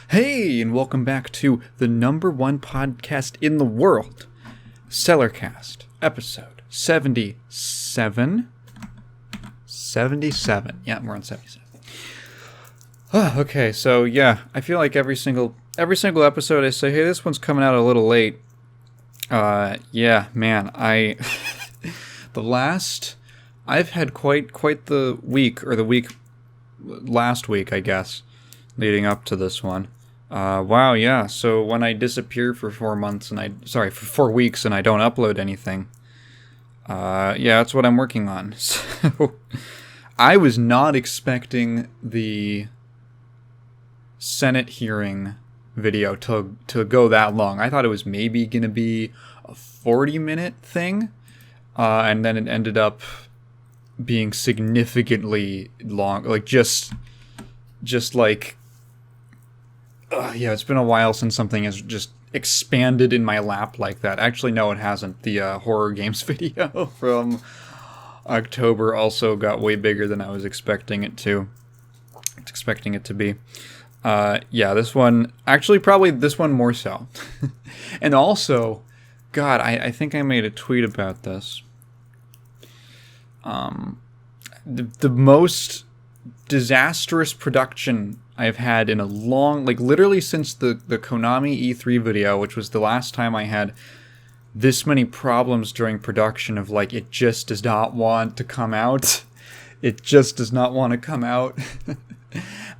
Hey, and welcome back to the number one podcast in the world, Cellarcast, episode 77. 77. Yeah, we're on 77. Okay, so yeah, I feel like every single episode I say, hey, this one's coming out a little late. Yeah, man, I've had quite the week, or the week last week, I guess, leading up to this one. Wow, yeah. So when I disappear for 4 weeks and I don't upload anything, yeah, that's what I'm working on. So I was not expecting the Senate hearing video to go that long. I thought it was maybe gonna be a 40-minute thing, and then it ended up being significantly long. Like just like. Yeah, it's been a while since something has just expanded in my lap like that. Actually, no, it hasn't. The horror games video from October also got way bigger than I was expecting it to. Be. Yeah, this one, actually probably this one more so. And also, God, I think I made a tweet about this. The most disastrous production I've had in a long, like literally since the Konami E3 video, which was the last time I had this many problems during production of like, it just does not want to come out. It just does not want to come out.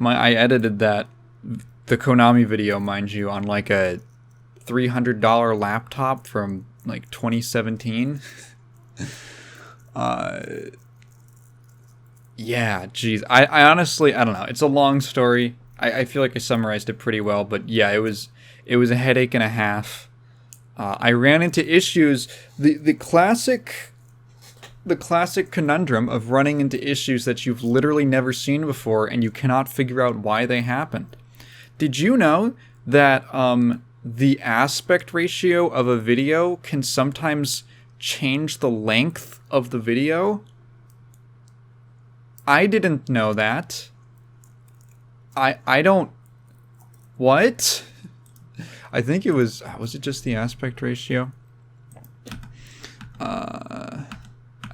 I edited the Konami video, mind you, on like a $300 laptop from like 2017. Yeah, geez. I honestly, I don't know. It's a long story. I feel like I summarized it pretty well, but yeah, it was a headache and a half. I ran into issues. The classic conundrum of running into issues that you've literally never seen before and you cannot figure out why they happened. Did you know that the aspect ratio of a video can sometimes change the length of the video? I didn't know that. I don't... What? I think it was it just the aspect ratio? I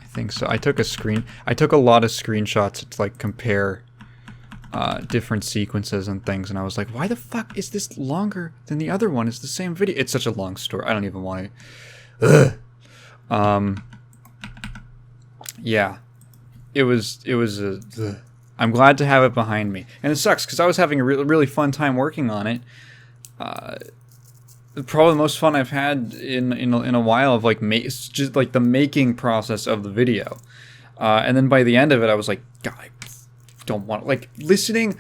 think so. I took a lot of screenshots to like compare different sequences and things, and I was like, why the fuck is this longer than the other one? It's the same video. It's such a long story. I don't even want to... Yeah. It was I'm glad to have it behind me. And it sucks because I was having a really fun time working on it. Probably the most fun I've had in a while of like just like the making process of the video. And then by the end of it, I was like, God, I don't want like listening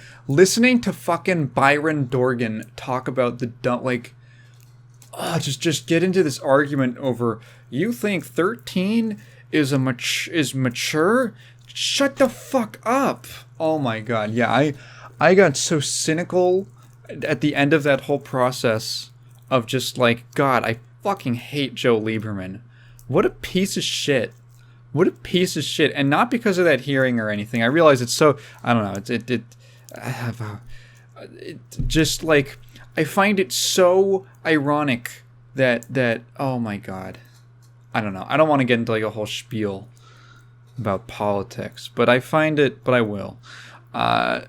to fucking Byron Dorgan talk about the just get into this argument over, you think 13 is mature? Shut the fuck up. Oh my god. Yeah, I got so cynical at the end of that whole process of just like, God, I fucking hate Joe Lieberman. What a piece of shit. What a piece of shit. And not because of that hearing or anything. I realize it's so, I don't know, it just like, I find it so ironic that oh my god. I don't know. I don't want to get into like a whole spiel about politics, but I find it, but I will. That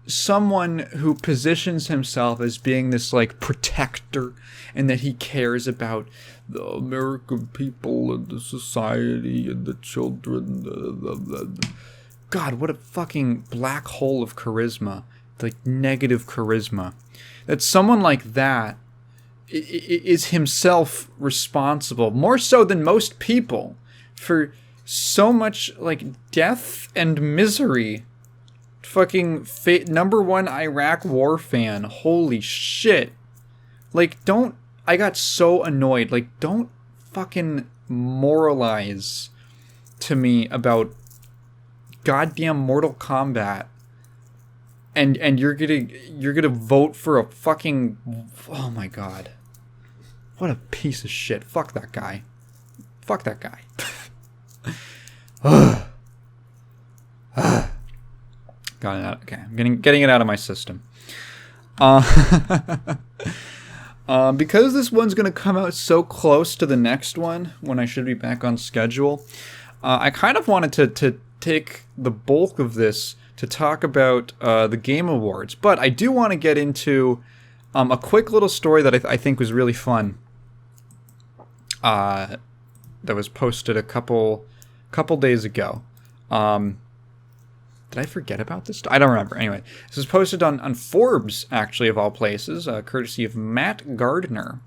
someone who positions himself as being this like protector and that he cares about the American people and the society and the children. God, what a fucking black hole of charisma. Like negative charisma. That someone like that is himself responsible, more so than most people, for so much like death and misery. Fucking number one Iraq war fan. Holy shit. Like, I got so annoyed. Like, don't fucking moralize to me about goddamn Mortal Kombat. And you're gonna vote for a fucking, oh my god. What a piece of shit. Fuck that guy. Fuck that guy. God, got it out. Okay, I'm getting it out of my system. Uh, because this one's going to come out so close to the next one when I should be back on schedule, I kind of wanted to take the bulk of this to talk about the Game Awards. But I do want to get into a quick little story that I think was really fun. That was posted a couple days ago. Did I forget about this? I don't remember. Anyway, this was posted on Forbes, actually, of all places, courtesy of Matt Gardner.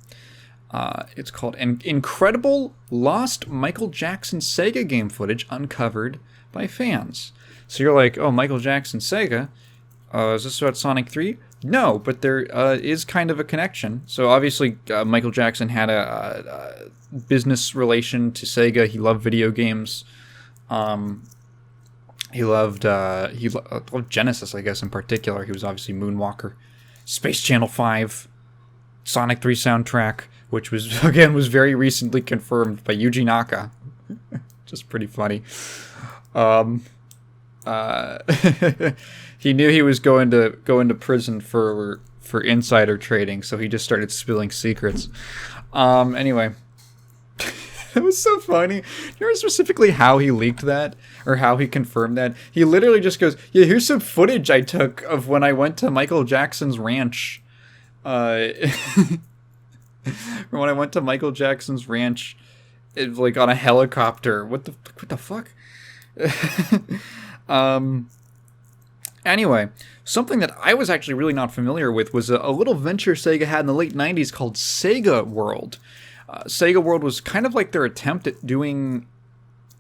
It's called Incredible Lost Michael Jackson Sega Game Footage Uncovered by Fans. So you're like, oh, Michael Jackson Sega? Is this about Sonic 3? No, but there is kind of a connection. So obviously, Michael Jackson had a business relation to Sega. He loved video games. He loved Genesis, I guess, in particular. He was obviously Moonwalker. Space Channel 5. Sonic 3 soundtrack, which was very recently confirmed by Yuji Naka. Just pretty funny. He knew he was going to prison for insider trading, so he just started spilling secrets. Anyway. It was so funny. You remember specifically how he leaked that? Or how he confirmed that? He literally just goes, yeah, here's some footage I took of when I went to Michael Jackson's ranch. When I went to Michael Jackson's ranch, like on a helicopter. What the fuck? Anyway, something that I was actually really not familiar with was a little venture Sega had in the late 90s called Sega World. Sega World was kind of like their attempt at doing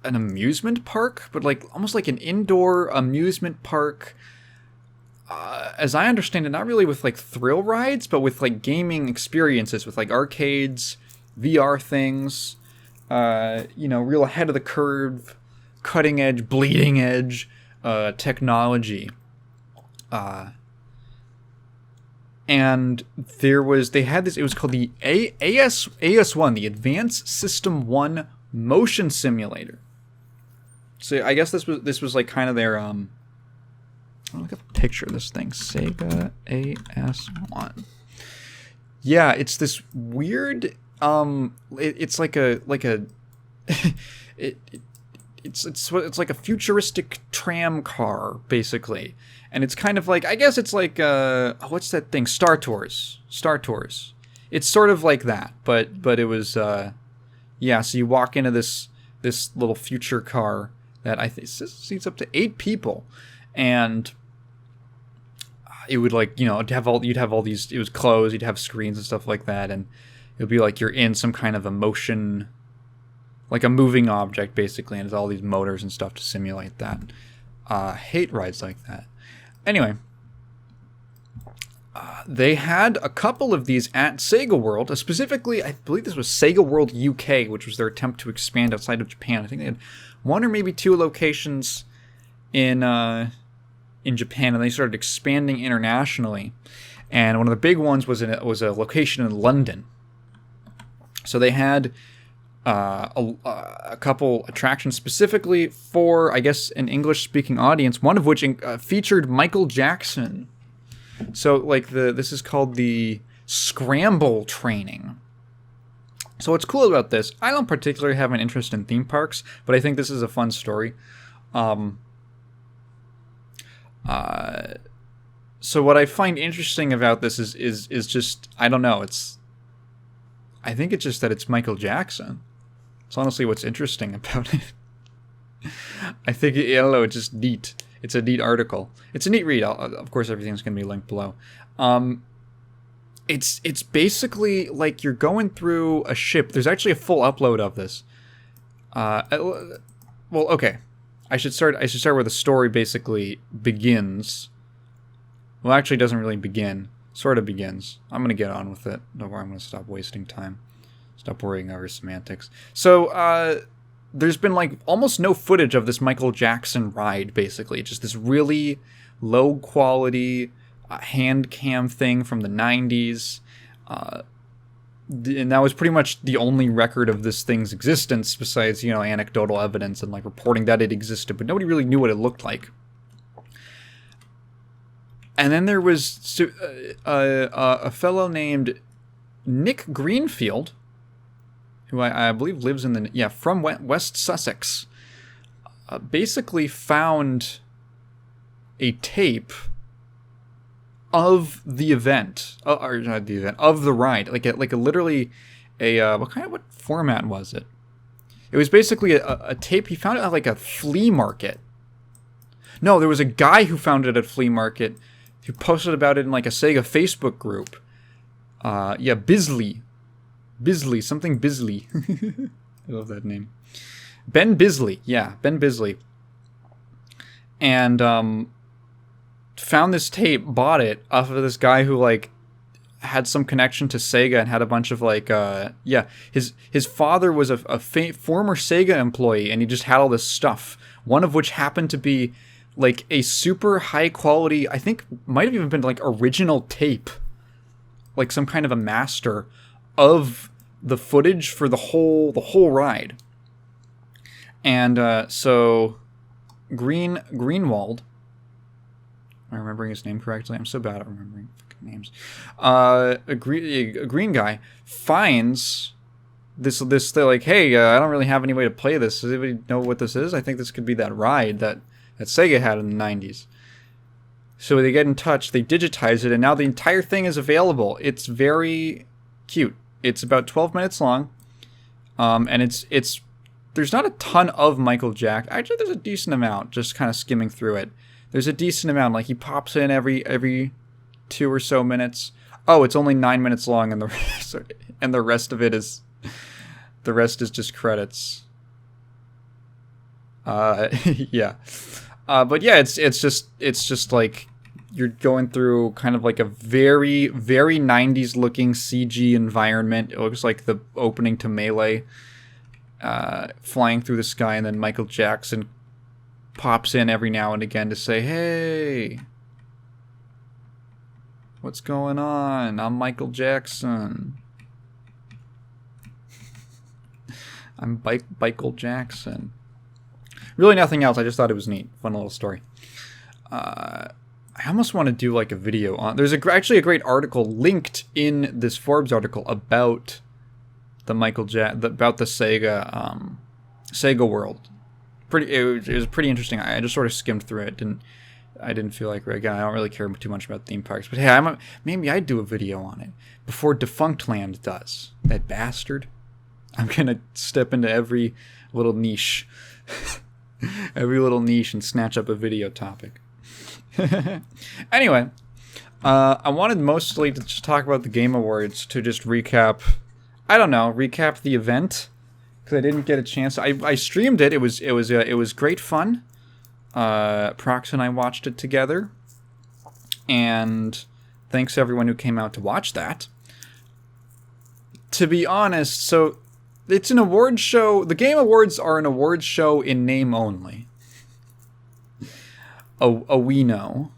an amusement park, but like almost like an indoor amusement park. As I understand it, not really with like thrill rides, but with like gaming experiences, with like arcades, VR things, real ahead of the curve, cutting edge, bleeding edge technology. And they had this, it was called the AS1, the Advanced System 1 Motion Simulator. So I guess this was like kind of their, I'll look up a picture of this thing, Sega AS1. Yeah, it's this weird, it's like a, it's like a futuristic tram car, basically. And it's kind of like, I guess it's like, what's that thing? Star Tours. It's sort of like that, but it was, so you walk into this little future car that I think seats up to 8 people, and it would like, you'd have all these, it was closed, you'd have screens and stuff like that, and it would be like you're in some kind of a motion, like a moving object, basically, and it's all these motors and stuff to simulate that. Hate rides like that. Anyway, they had a couple of these at Sega World. Specifically, I believe this was Sega World UK, which was their attempt to expand outside of Japan. I think they had 1 or maybe 2 locations in Japan, and they started expanding internationally. And one of the big ones was a location in London. So they had a couple attractions specifically for, I guess, an English-speaking audience, one of which featured Michael Jackson. So, like, this is called the Scramble Training. So what's cool about this, I don't particularly have an interest in theme parks, but I think this is a fun story. So what I find interesting about this is just, I don't know, I think it's just that it's Michael Jackson. It's honestly what's interesting about it. I think, I don't know, it's just neat. It's a neat article. It's a neat read. Of course, everything's going to be linked below. It's basically like you're going through a ship. There's actually a full upload of this. Well, okay. I should start where the story basically begins. Well, actually, it doesn't really begin. Sort of begins. I'm going to get on with it. Don't worry, I'm going to stop wasting time. Stop worrying over semantics. So, there's been, like, almost no footage of this Michael Jackson ride, basically. Just this really low-quality hand cam thing from the 90s. And that was pretty much the only record of this thing's existence, besides, anecdotal evidence and, like, reporting that it existed. But nobody really knew what it looked like. And then there was a fellow named Nick Greenfield, who I believe lives in from West Sussex, basically found a tape of the event, or not the event, of the ride, like a literally what format was it? It was basically a tape. He found it at like a flea market. No, there was a guy who found it at a flea market who posted about it in like a Sega Facebook group. Bisley, something Bisley. I love that name. Ben Bisley, Ben Bisley. And found this tape, bought it off of this guy who like had some connection to Sega and had a bunch of like his father was a former Sega employee, and he just had all this stuff, one of which happened to be like a super high quality, I think might have even been like original tape, like some kind of a master of the footage for the whole ride. And so Greenwald, am I remembering his name correctly? I'm so bad at remembering names. A green guy finds this. They're like, hey, I don't really have any way to play this. Does anybody know what this is? I think this could be that ride that Sega had in the 90s. So they get in touch, they digitize it, and now the entire thing is available. It's very cute. It's about 12 minutes long, and it's there's not a ton of Michael Jackson. Actually, there's a decent amount, just kind of skimming through it. There's a decent amount, like he pops in every 2 or so minutes. Oh, it's only 9 minutes long, and the rest of it is just credits. Yeah. But yeah, it's just like you're going through kind of like a very, very 90s looking CG environment. It looks like the opening to Melee, flying through the sky, and then Michael Jackson pops in every now and again to say, hey, what's going on? I'm Michael Jackson. I'm Michael Jackson. Really nothing else. I just thought it was neat. Fun little story. I almost want to do like a video on... There's actually a great article linked in this Forbes article about the about the Sega world. It was pretty interesting. I just sort of skimmed through it. I didn't feel like... Again, I don't really care too much about theme parks. But hey, maybe I'd do a video on it before Defunct Land does. That bastard. I'm going to step into every little niche. Every little niche and snatch up a video topic. Anyway, I wanted mostly to just talk about the Game Awards, to just recap the event, because I didn't get a chance. I streamed it. It was great fun. Prox and I watched it together, and thanks to everyone who came out to watch that. To be honest, so it's an award show. The Game Awards are an award show in name only. We know.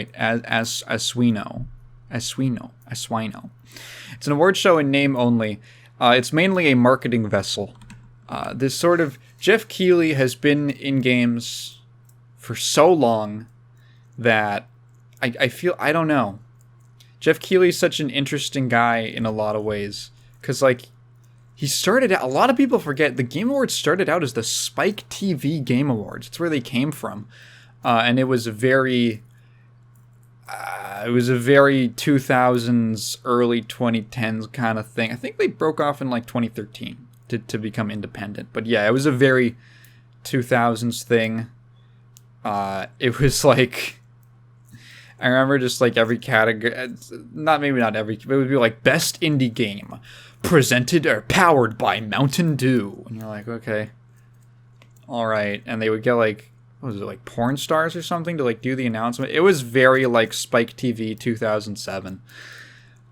As we know. It's an award show in name only. It's mainly a marketing vessel. This sort of... Geoff Keighley has been in games for so long that I feel... I don't know. Geoff Keighley is such an interesting guy in a lot of ways. Because, like, he started out... A lot of people forget the Game Awards started out as the Spike TV Game Awards. It's where they came from. And it was a very... it was a very 2000s, early 2010s kind of thing. I think they broke off in, like, 2013 to become independent. But yeah, it was a very 2000s thing. It was, like... I remember just, like, every category... Maybe not every... But it would be, like, Best Indie Game. Presented or powered by Mountain Dew. And you're like, okay. Alright. And they would get, like... What was it, like, porn stars or something to, like, do the announcement? It was very, like, Spike TV 2007.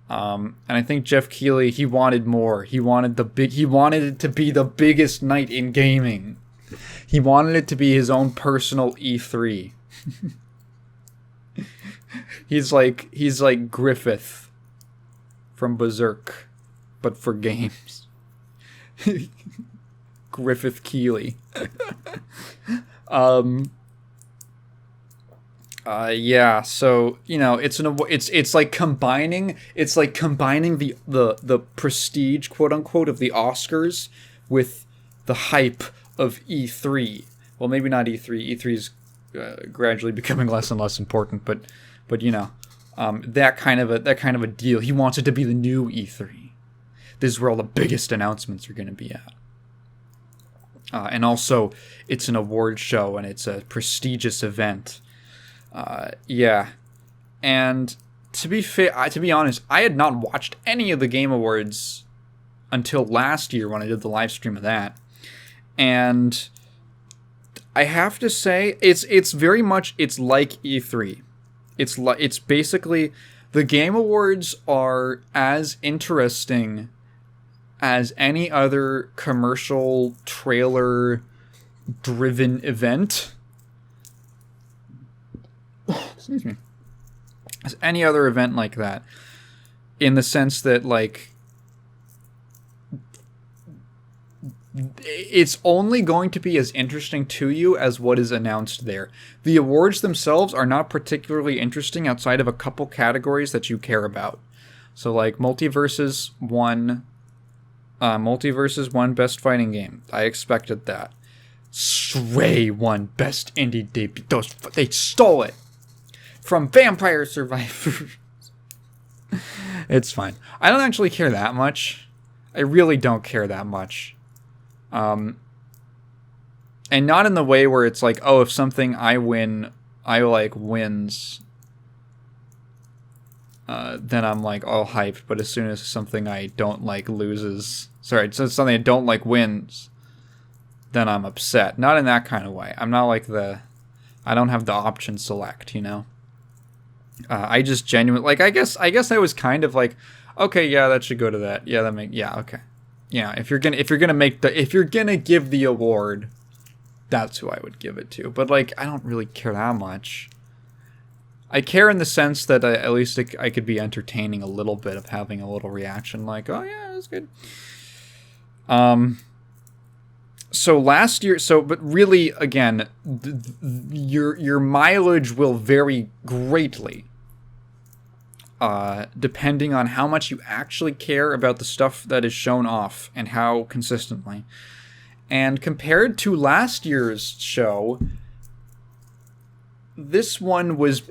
And I think Geoff Keighley, he wanted more. He wanted it to be the biggest night in gaming. He wanted it to be his own personal E3. He's like Griffith from Berserk, but for games. Griffith Keighley. Yeah, so it's like combining the prestige, quote unquote, of the Oscars with the hype of E3. Well, maybe not E3. E3 is gradually becoming less and less important, but that kind of a deal. He wants it to be the new E3. This is where all the biggest announcements are going to be at. And also, it's an award show and it's a prestigious event. Yeah, and to be honest, I had not watched any of the Game Awards until last year when I did the live stream of that, and I have to say it's very much like E3. It's basically the Game Awards are as interesting as any other commercial trailer driven event. Excuse me. As any other event like that, in the sense that, like, it's only going to be as interesting to you as what is announced there. The awards themselves are not particularly interesting outside of a couple categories that you care about. So, like, Multiverses won Best Fighting Game. I expected that. Stray won Best Indie Debut. They stole it from Vampire Survivors. It's fine. I don't actually care that much. I really don't care that much. And not in the way where it's like, oh, if something I wins, then I'm like all hyped. But as soon as something I don't like loses, so something I don't like wins, then I'm upset. Not in that kind of way. I'm not like I don't have the option select, I just genuinely, like, I guess I was kind of like, okay, yeah, that should go to that. Yeah, okay. Yeah, if you're gonna give the award, that's who I would give it to. But, like, I don't really care that much. I care in the sense that at least I could be entertaining a little bit of having a little reaction, like, oh yeah, that's good. So last year, but really, again, your mileage will vary greatly, depending on how much you actually care about the stuff that is shown off and how consistently. And compared to last year's show, this one was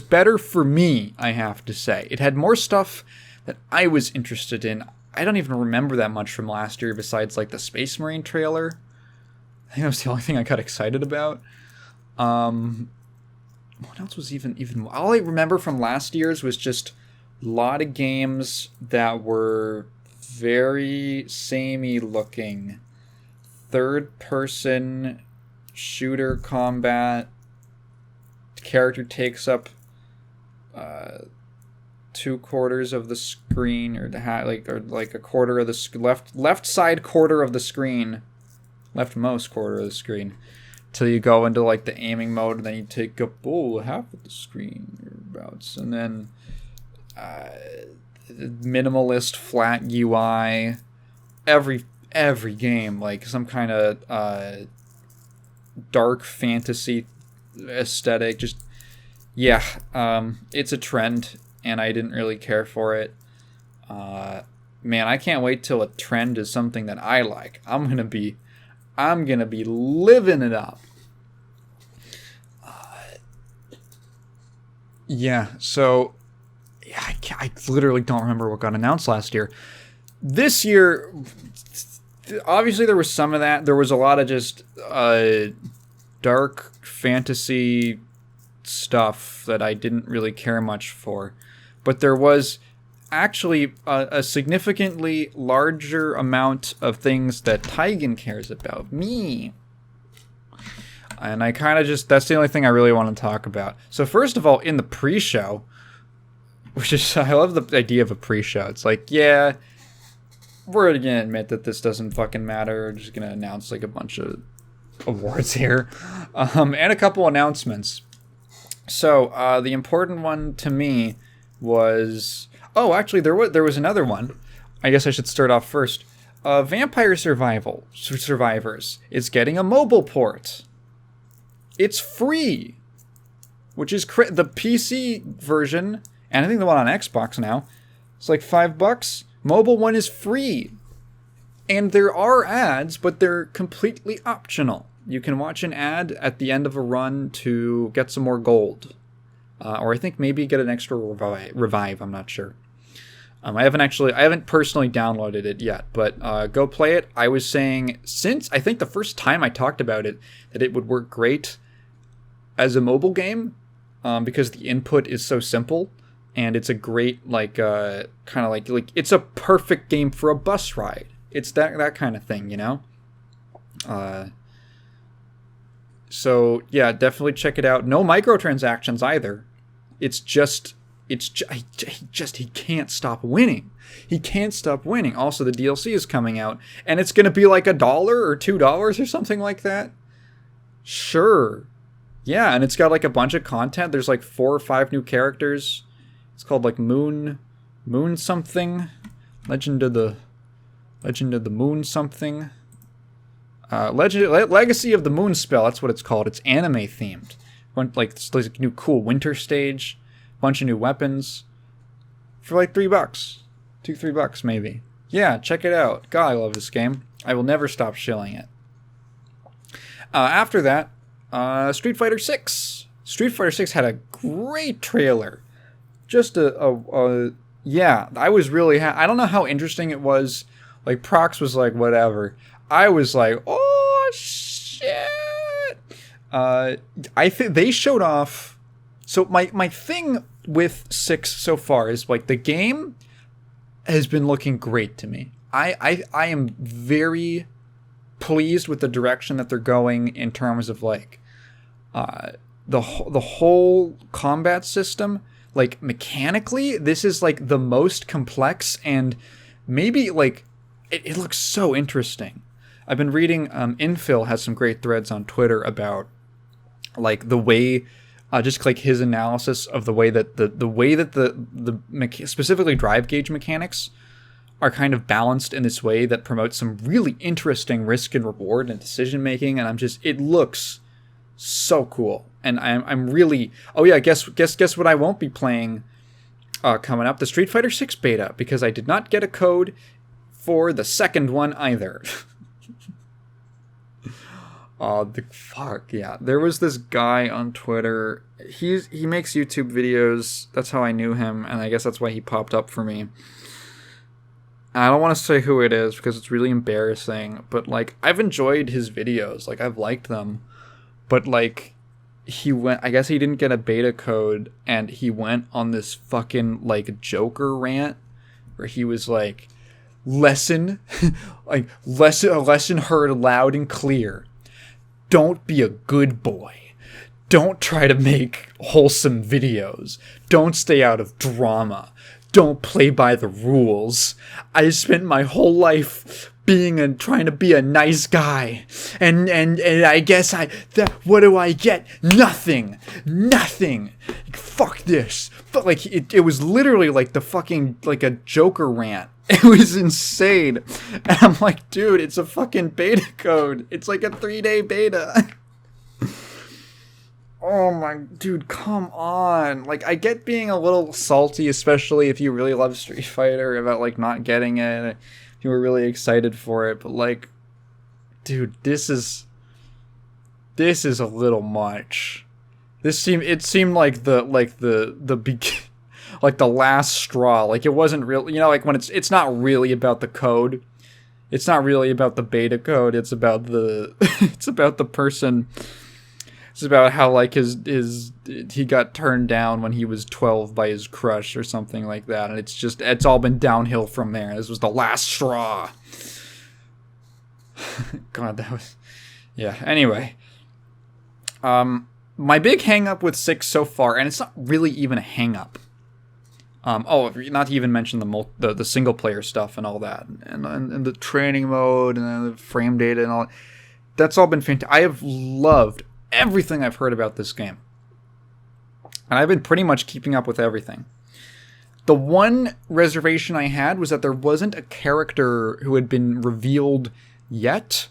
better for me, I have to say. It had more stuff that I was interested in. I don't even remember that much from last year besides, like, the Space Marine trailer. I think that was the only thing I got excited about. What else was even all I remember from last year's was just a lot of games that were very samey looking. Third person shooter combat. Character takes up 2/4 of the screen, or like a quarter of the left side quarter of the screen, leftmost quarter of the screen, till you go into, like, the aiming mode, and then you take up half of the screen thereabouts, and then minimalist flat UI. Every game, like, some kind of dark fantasy aesthetic. Just, yeah, it's a trend, and I didn't really care for it. Man, I can't wait till a trend is something that I like. I'm gonna be living it up. Yeah, so yeah, I literally don't remember what got announced last year. This year, obviously there was some of that. There was a lot of just dark fantasy stuff that I didn't really care much for. But there was actually a significantly larger amount of things that Tekken cares about. Me. And I kind of just, that's the only thing I really want to talk about. So first of all, in the pre-show, which is, I love the idea of a pre-show. It's like, yeah, we're going to admit that this doesn't fucking matter. We're just going to announce, like, a bunch of awards here. And a couple announcements. So, the important one to me was... Oh, actually, there was another one. I guess I should start off first. Vampire Survivors is getting a mobile port. It's free. which is the PC version, and I think the one on Xbox now, it's like $5. Mobile one is free. And there are ads, but they're completely optional. You can watch an ad at the end of a run to get some more gold. Or I think maybe get an extra revive, I'm not sure. I haven't personally downloaded it yet, but go play it. I was saying, since I think the first time I talked about it, that it would work great as a mobile game, because the input is so simple, and it's a great, like, kind of like, it's a perfect game for a bus ride. It's that kind of thing, you know? So, yeah, definitely check it out. No microtransactions either. He can't stop winning. He can't stop winning. Also, the DLC is coming out, and it's going to be like $1 or $2 or something like that. Sure. Yeah, and it's got like a bunch of content. There's like 4 or 5 new characters. It's called like Moon something. Legend of the Moon something. Legacy of the Moon Spell, that's what it's called. It's anime themed. Like, there's a new cool winter stage, bunch of new weapons, for like $3, $2-3 maybe. Yeah, check it out. God, I love this game. I will never stop shilling it. After that, Street Fighter 6. Street Fighter 6 had a great trailer. Just yeah, I was really I don't know how interesting it was. Like, Prox was like, whatever. I was like, oh, shit. I think they showed off. So my thing with 6 so far is, like, the game has been looking great to me. I am very pleased with the direction that they're going in terms of, like, the whole combat system. Like, mechanically, this is, like, the most complex, and maybe, like, it looks so interesting. I've been reading, Infill has some great threads on Twitter about, like, the way, just like his analysis of the way that the specifically drive gauge mechanics are kind of balanced in this way that promotes some really interesting risk and reward and decision making, and it looks so cool. And I'm really, oh yeah, guess what I won't be playing coming up? The Street Fighter 6 beta, because I did not get a code for the second one either. Fuck, yeah. There was this guy on Twitter. He makes YouTube videos. That's how I knew him, and I guess that's why he popped up for me. I don't want to say who it is because it's really embarrassing, but, like, I've enjoyed his videos. Like, I've liked them. But, like, I guess he didn't get a beta code, and he went on this fucking, like, Joker rant where he was like, lesson heard loud and clear. Don't be a good boy. Don't try to make wholesome videos. Don't stay out of drama. Don't play by the rules. I spent my whole life trying to be a nice guy, and I guess what do I get? Nothing. Fuck this. But, like, it was literally like the fucking, like, a Joker rant. It was insane. And I'm like, dude, it's a fucking beta code. It's like a 3-day beta. Oh my, dude, come on. Like, I get being a little salty, especially if you really love Street Fighter, about, like, not getting it. If you were really excited for it, but, like, dude, this is a little much. It seemed like the like the last straw. Like, it wasn't real, you know, like, when it's not really about the code. It's not really about the beta code. It's about it's about the person. It's about how, like, he got turned down when he was 12 by his crush or something like that, and it's all been downhill from there. This was the last straw. God, that was, yeah. Anyway, my big hang-up with 6 so far, and it's not really even a hang-up. Not to even mention the single player stuff and all that, and the training mode and the frame data and all. That's all been fantastic. I have loved everything I've heard about this game, and I've been pretty much keeping up with everything. The one reservation I had was that there wasn't a character who had been revealed yet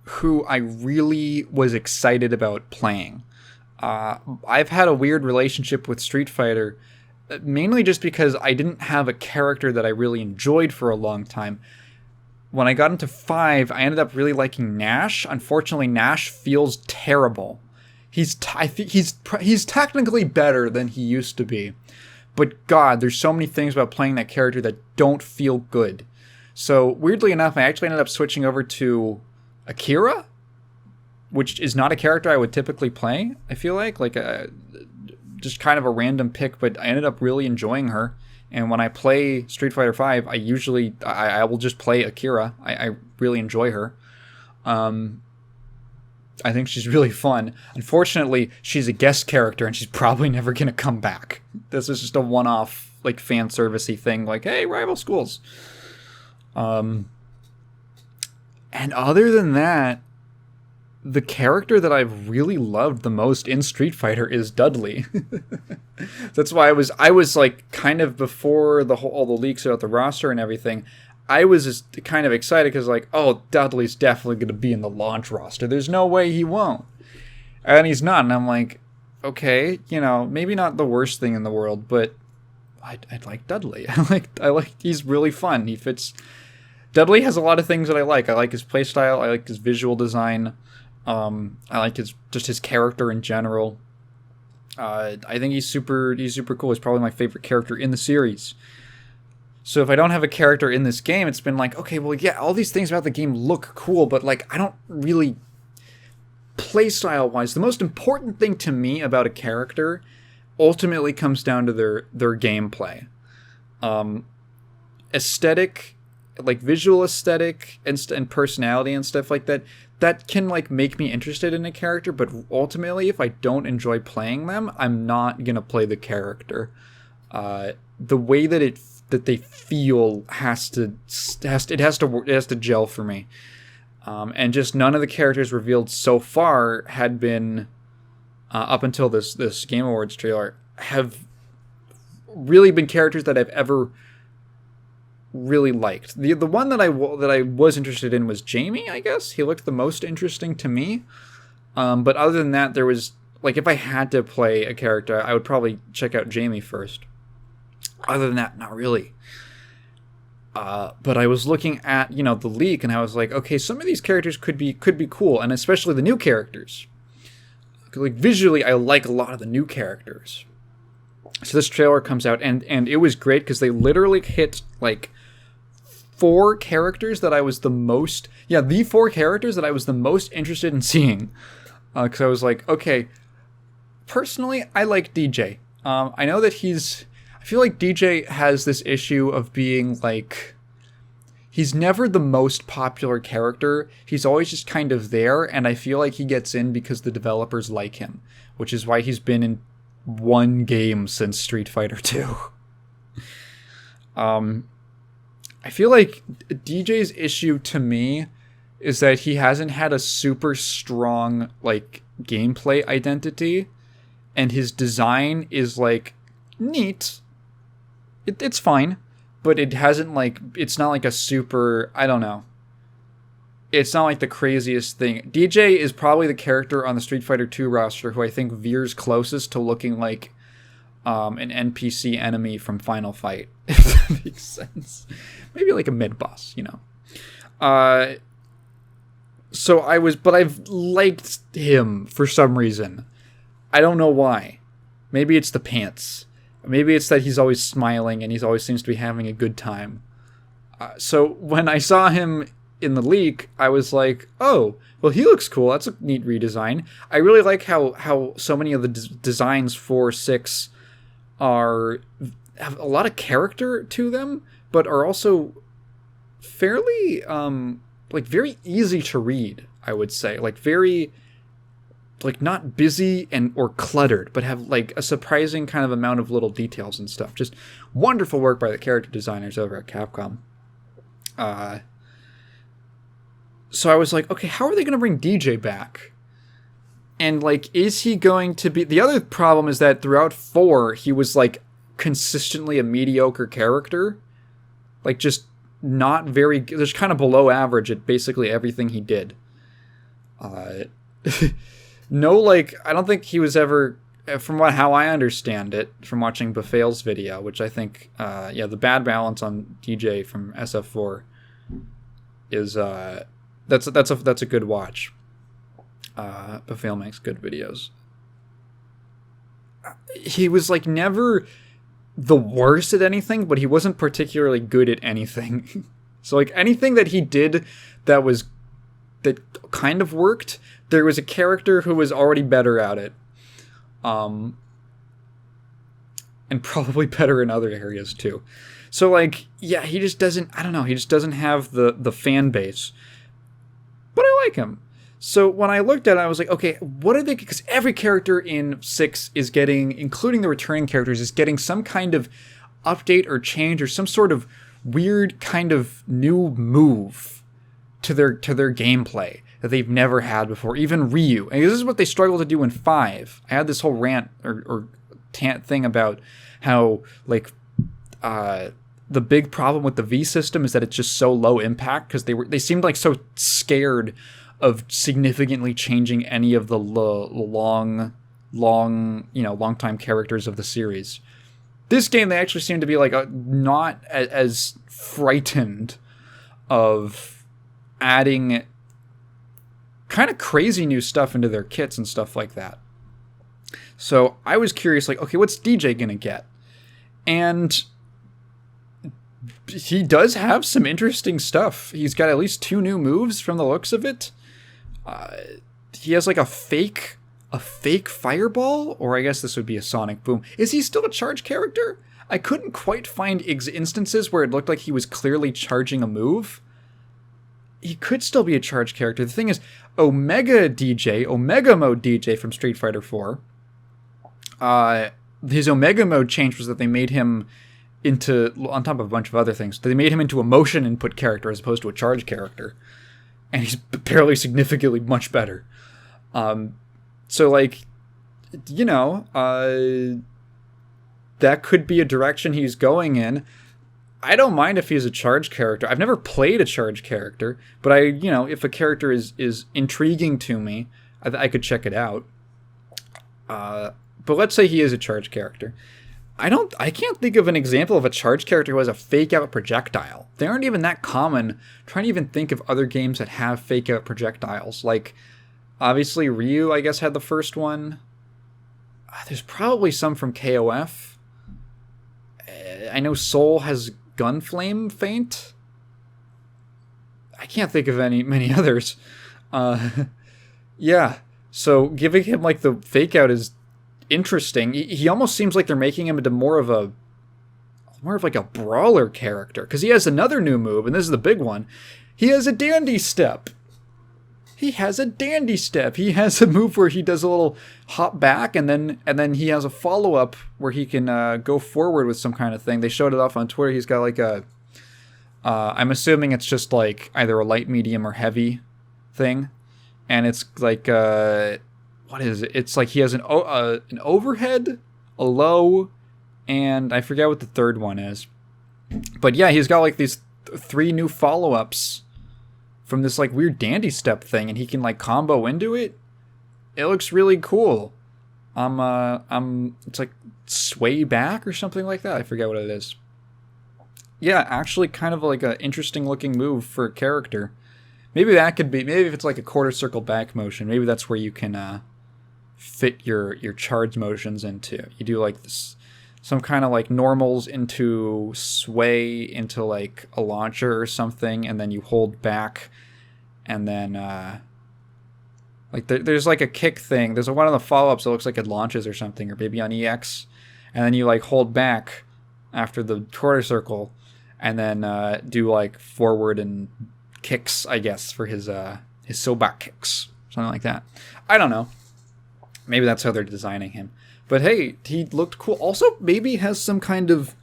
who I really was excited about playing. I've had a weird relationship with Street Fighter, mainly just because I didn't have a character that I really enjoyed for a long time. When I got into 5, I ended up really liking Nash. Unfortunately, Nash feels terrible. I think he's technically better than he used to be, but God, there's so many things about playing that character that don't feel good. So weirdly enough, I actually ended up switching over to Akira, which is not a character I would typically play. I feel like just kind of a random pick, but I ended up really enjoying her. And when I play Street Fighter V, I will just play Akira. I really enjoy her. I think she's really fun. Unfortunately, she's a guest character, and she's probably never going to come back. This is just a one-off, like, fan servicey thing, like, hey, rival schools. And other than that, the character that I've really loved the most in Street Fighter is Dudley. That's why I was like, kind of before all the leaks about the roster and everything, I was just kind of excited because, like, oh, Dudley's definitely going to be in the launch roster. There's no way he won't. And he's not. And I'm like, okay, maybe not the worst thing in the world, but I'd like Dudley. I like he's really fun. He fits. Dudley has a lot of things that I like. I like his playstyle. I like his visual design. I like his character in general. I think he's super cool. He's probably my favorite character in the series. So if I don't have a character in this game, it's been like, okay, well, yeah, all these things about the game look cool, but, like, I don't really, playstyle-wise, the most important thing to me about a character ultimately comes down to their gameplay. Aesthetic, like, visual aesthetic and personality and stuff like that, that can, like, make me interested in a character, but ultimately, if I don't enjoy playing them, I'm not gonna play the character. The way that they feel has to gel for me. And just none of the characters revealed so far had been, up until this Game Awards trailer, have really been characters that I've ever really liked. The one that I was interested in was Jamie, I guess. He looked the most interesting to me. But other than that, there was, like, if I had to play a character, I would probably check out Jamie first. Other than that, not really. But I was looking at, the leak, and I was like, okay, some of these characters could be cool, and especially the new characters. Like, visually, I like a lot of the new characters. So this trailer comes out, and it was great, because they literally hit, like, the 4 characters that I was the most interested in seeing. Because I was like, okay, personally, I like DJ. I know that I feel like DJ has this issue of being, like, he's never the most popular character. He's always just kind of there, and I feel like he gets in because the developers like him, which is why he's been in one game since Street Fighter 2. I feel like DJ's issue to me is that he hasn't had a super strong, like, gameplay identity, and his design is, like, neat. It's fine, but it hasn't, like, it's not like a super, I don't know. It's not like the craziest thing. DJ is probably the character on the Street Fighter 2 roster who I think veers closest to looking like an NPC enemy from Final Fight, if that makes sense. Maybe like a mid-boss, So I've liked him for some reason. I don't know why. Maybe it's the pants. Maybe it's that he's always smiling and he always seems to be having a good time. So when I saw him in the leak, I was like, oh, well, he looks cool. That's a neat redesign. I really like how so many of the designs for 6 have a lot of character to them, but are also fairly, like, very easy to read, I would say. Like, very, like, not busy or cluttered, but have, like, a surprising kind of amount of little details and stuff. Just wonderful work by the character designers over at Capcom. So I was like, okay, how are they going to bring DJ back? And, like, is he going to be... The other problem is that throughout 4, he was, like, consistently a mediocre character. Like, just not very... Just kind of below average at basically everything he did. No, like, I don't think he was ever, from how I understand it, from watching Befale's video, which I think, the bad balance on DJ from SF4 is, that's a good watch. Befale makes good videos. He was, like, never the worst at anything, but he wasn't particularly good at anything. So, like, anything that he did that kind of worked, there was a character who was already better at it. And probably better in other areas, too. So, like, yeah, he just doesn't, I don't know, he just doesn't have the fan base. But I like him. So when I looked at it, I was like, okay, what are they... Because every character in 6 is getting, including the returning characters, is getting some kind of update or change or some sort of weird kind of new move to their gameplay that they've never had before. Even Ryu. And this is what they struggle to do in 5. I had this whole rant or thing about how, like, the big problem with the V system is that it's just so low impact because they seemed like so scared of significantly changing any of the long time characters of the series. This game, they actually seem to be like not as frightened of adding kind of crazy new stuff into their kits and stuff like that. So I was curious, like, okay, what's DJ gonna get? And he does have some interesting stuff. He's got at least 2 new moves from the looks of it. He has like a fake fireball, or I guess this would be a sonic boom. Is he still a charge character? I couldn't quite find instances where it looked like he was clearly charging a move. He could still be a charge character. The thing is, Omega Mode DJ from Street Fighter 4, his Omega Mode change was that they made him into, on top of a bunch of other things, they made him into a motion input character as opposed to a charge character. And he's apparently significantly much better. So, like, you know, that could be a direction he's going in. I don't mind if he's a charge character. I've never played a charge character, but if a character is intriguing to me, I could check it out. But let's say he is a charge character. I can't think of an example of a charge character who has a fake out projectile. They aren't even that common. I'm trying to even think of other games that have fake out projectiles. Like, obviously Ryu, I guess, had the first one. There's probably some from KOF. I know Soul has Gunflame Feint. I can't think of many others. Yeah. So giving him like the fake out is interesting. He almost seems like they're making him into more of like a brawler character, because he has another new move, and this is the big one. He has a dandy step. He has a move where he does a little hop back, and then he has a follow up where he can go forward with some kind of thing. They showed it off on Twitter. He's got like a I'm assuming it's just like either a light, medium, or heavy thing, and it's like what is it? It's like he has an overhead, a low, and I forget what the third one is. But yeah, he's got like these 3 new follow-ups from this like weird dandy step thing, and he can like combo into it. It looks really cool. It's like sway back or something like that. I forget what it is. Yeah, actually kind of like an interesting looking move for a character. Maybe that could be, maybe if it's like a quarter circle back motion, maybe that's where you can fit your charge motions into. You do like this, some kind of like normals into sway into like a launcher or something, and then you hold back, and then like there's like a kick thing. There's one of the follow-ups that looks like it launches or something, or maybe on EX, and then you like hold back after the quarter circle, and then do like forward and kicks, I guess, for his Sobak kicks, something like that. I don't know. Maybe that's how they're designing him. But hey, he looked cool. Also, maybe has some kind of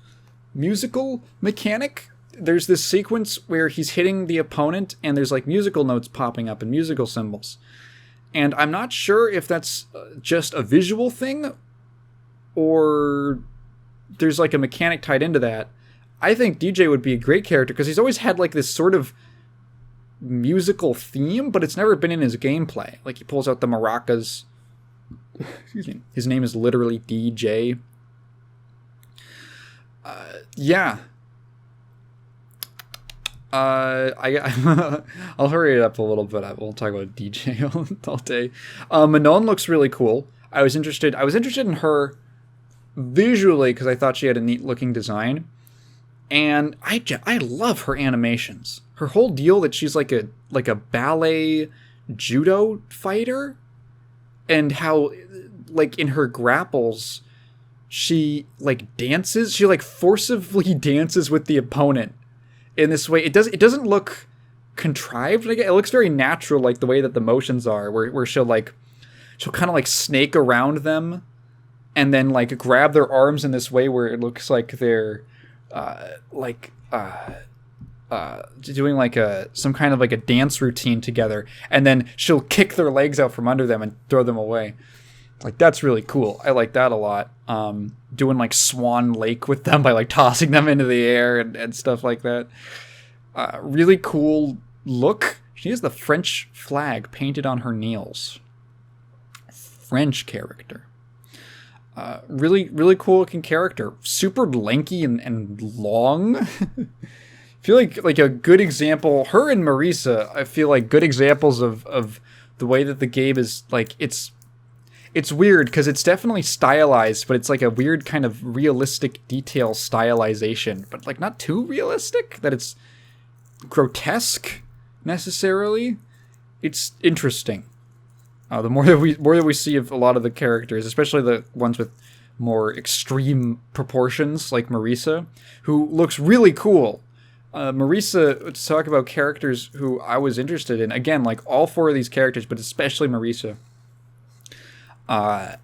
musical mechanic. There's this sequence where he's hitting the opponent, and there's like musical notes popping up and musical symbols. And I'm not sure if that's just a visual thing, or there's like a mechanic tied into that. I think DJ would be a great character, because he's always had like this sort of musical theme, but it's never been in his gameplay. Like he pulls out the maracas Excuse me. His name is literally DJ. Yeah. I'll hurry it up a little bit. We'll talk about DJ all day. Manon looks really cool. I was interested in her visually because I thought she had a neat looking design, and I love her animations. Her whole deal that she's like a ballet judo fighter, and how like in her grapples she like dances. She like forcibly dances with the opponent in this way. It doesn't look contrived. It looks very natural, like the way that the motions are, where she'll kind of like snake around them and then like grab their arms in this way where it looks like they're doing like some kind of like a dance routine together, and then she'll kick their legs out from under them and throw them away. Like, that's really cool. I like that a lot. Doing like Swan Lake with them by like tossing them into the air and stuff like that. Really cool look. She has the French flag painted on her nails. French character. Really, really cool looking character. Super lanky and long. I feel like a good example. Her and Marisa, I feel like good examples of the way that the game is like it's weird because it's definitely stylized, but it's like a weird kind of realistic detail stylization, but like not too realistic that it's grotesque necessarily. It's interesting. The more that we see of a lot of the characters, especially the ones with more extreme proportions, like Marisa, who looks really cool. Marisa, to talk about characters who I was interested in, again, like all four of these characters, but especially Marisa. I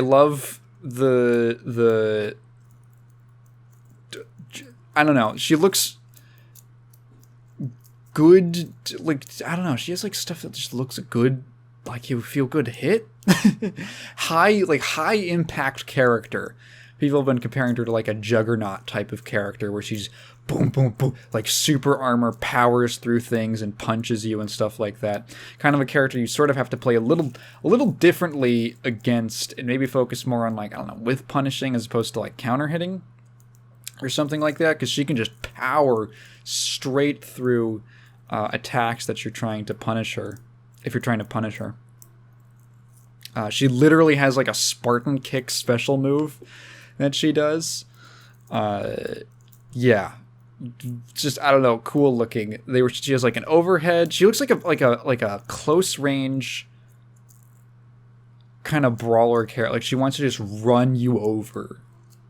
love the I don't know. She looks good. Like, I don't know. She has like stuff that just looks good. Like you feel good hit. high impact character. People have been comparing her to like a Juggernaut type of character where she's boom, boom, boom, like super armor, powers through things and punches you and stuff like that. Kind of a character you sort of have to play a little differently against, and maybe focus more on like, I don't know, with punishing as opposed to like counter hitting or something like that, because she can just power straight through attacks that you're trying to punish her, if you're trying to punish her. She literally has like a Spartan kick special move that she does. Yeah. Just, I don't know, cool looking. She has like an overhead. She looks like a close range kind of brawler character. Like she wants to just run you over.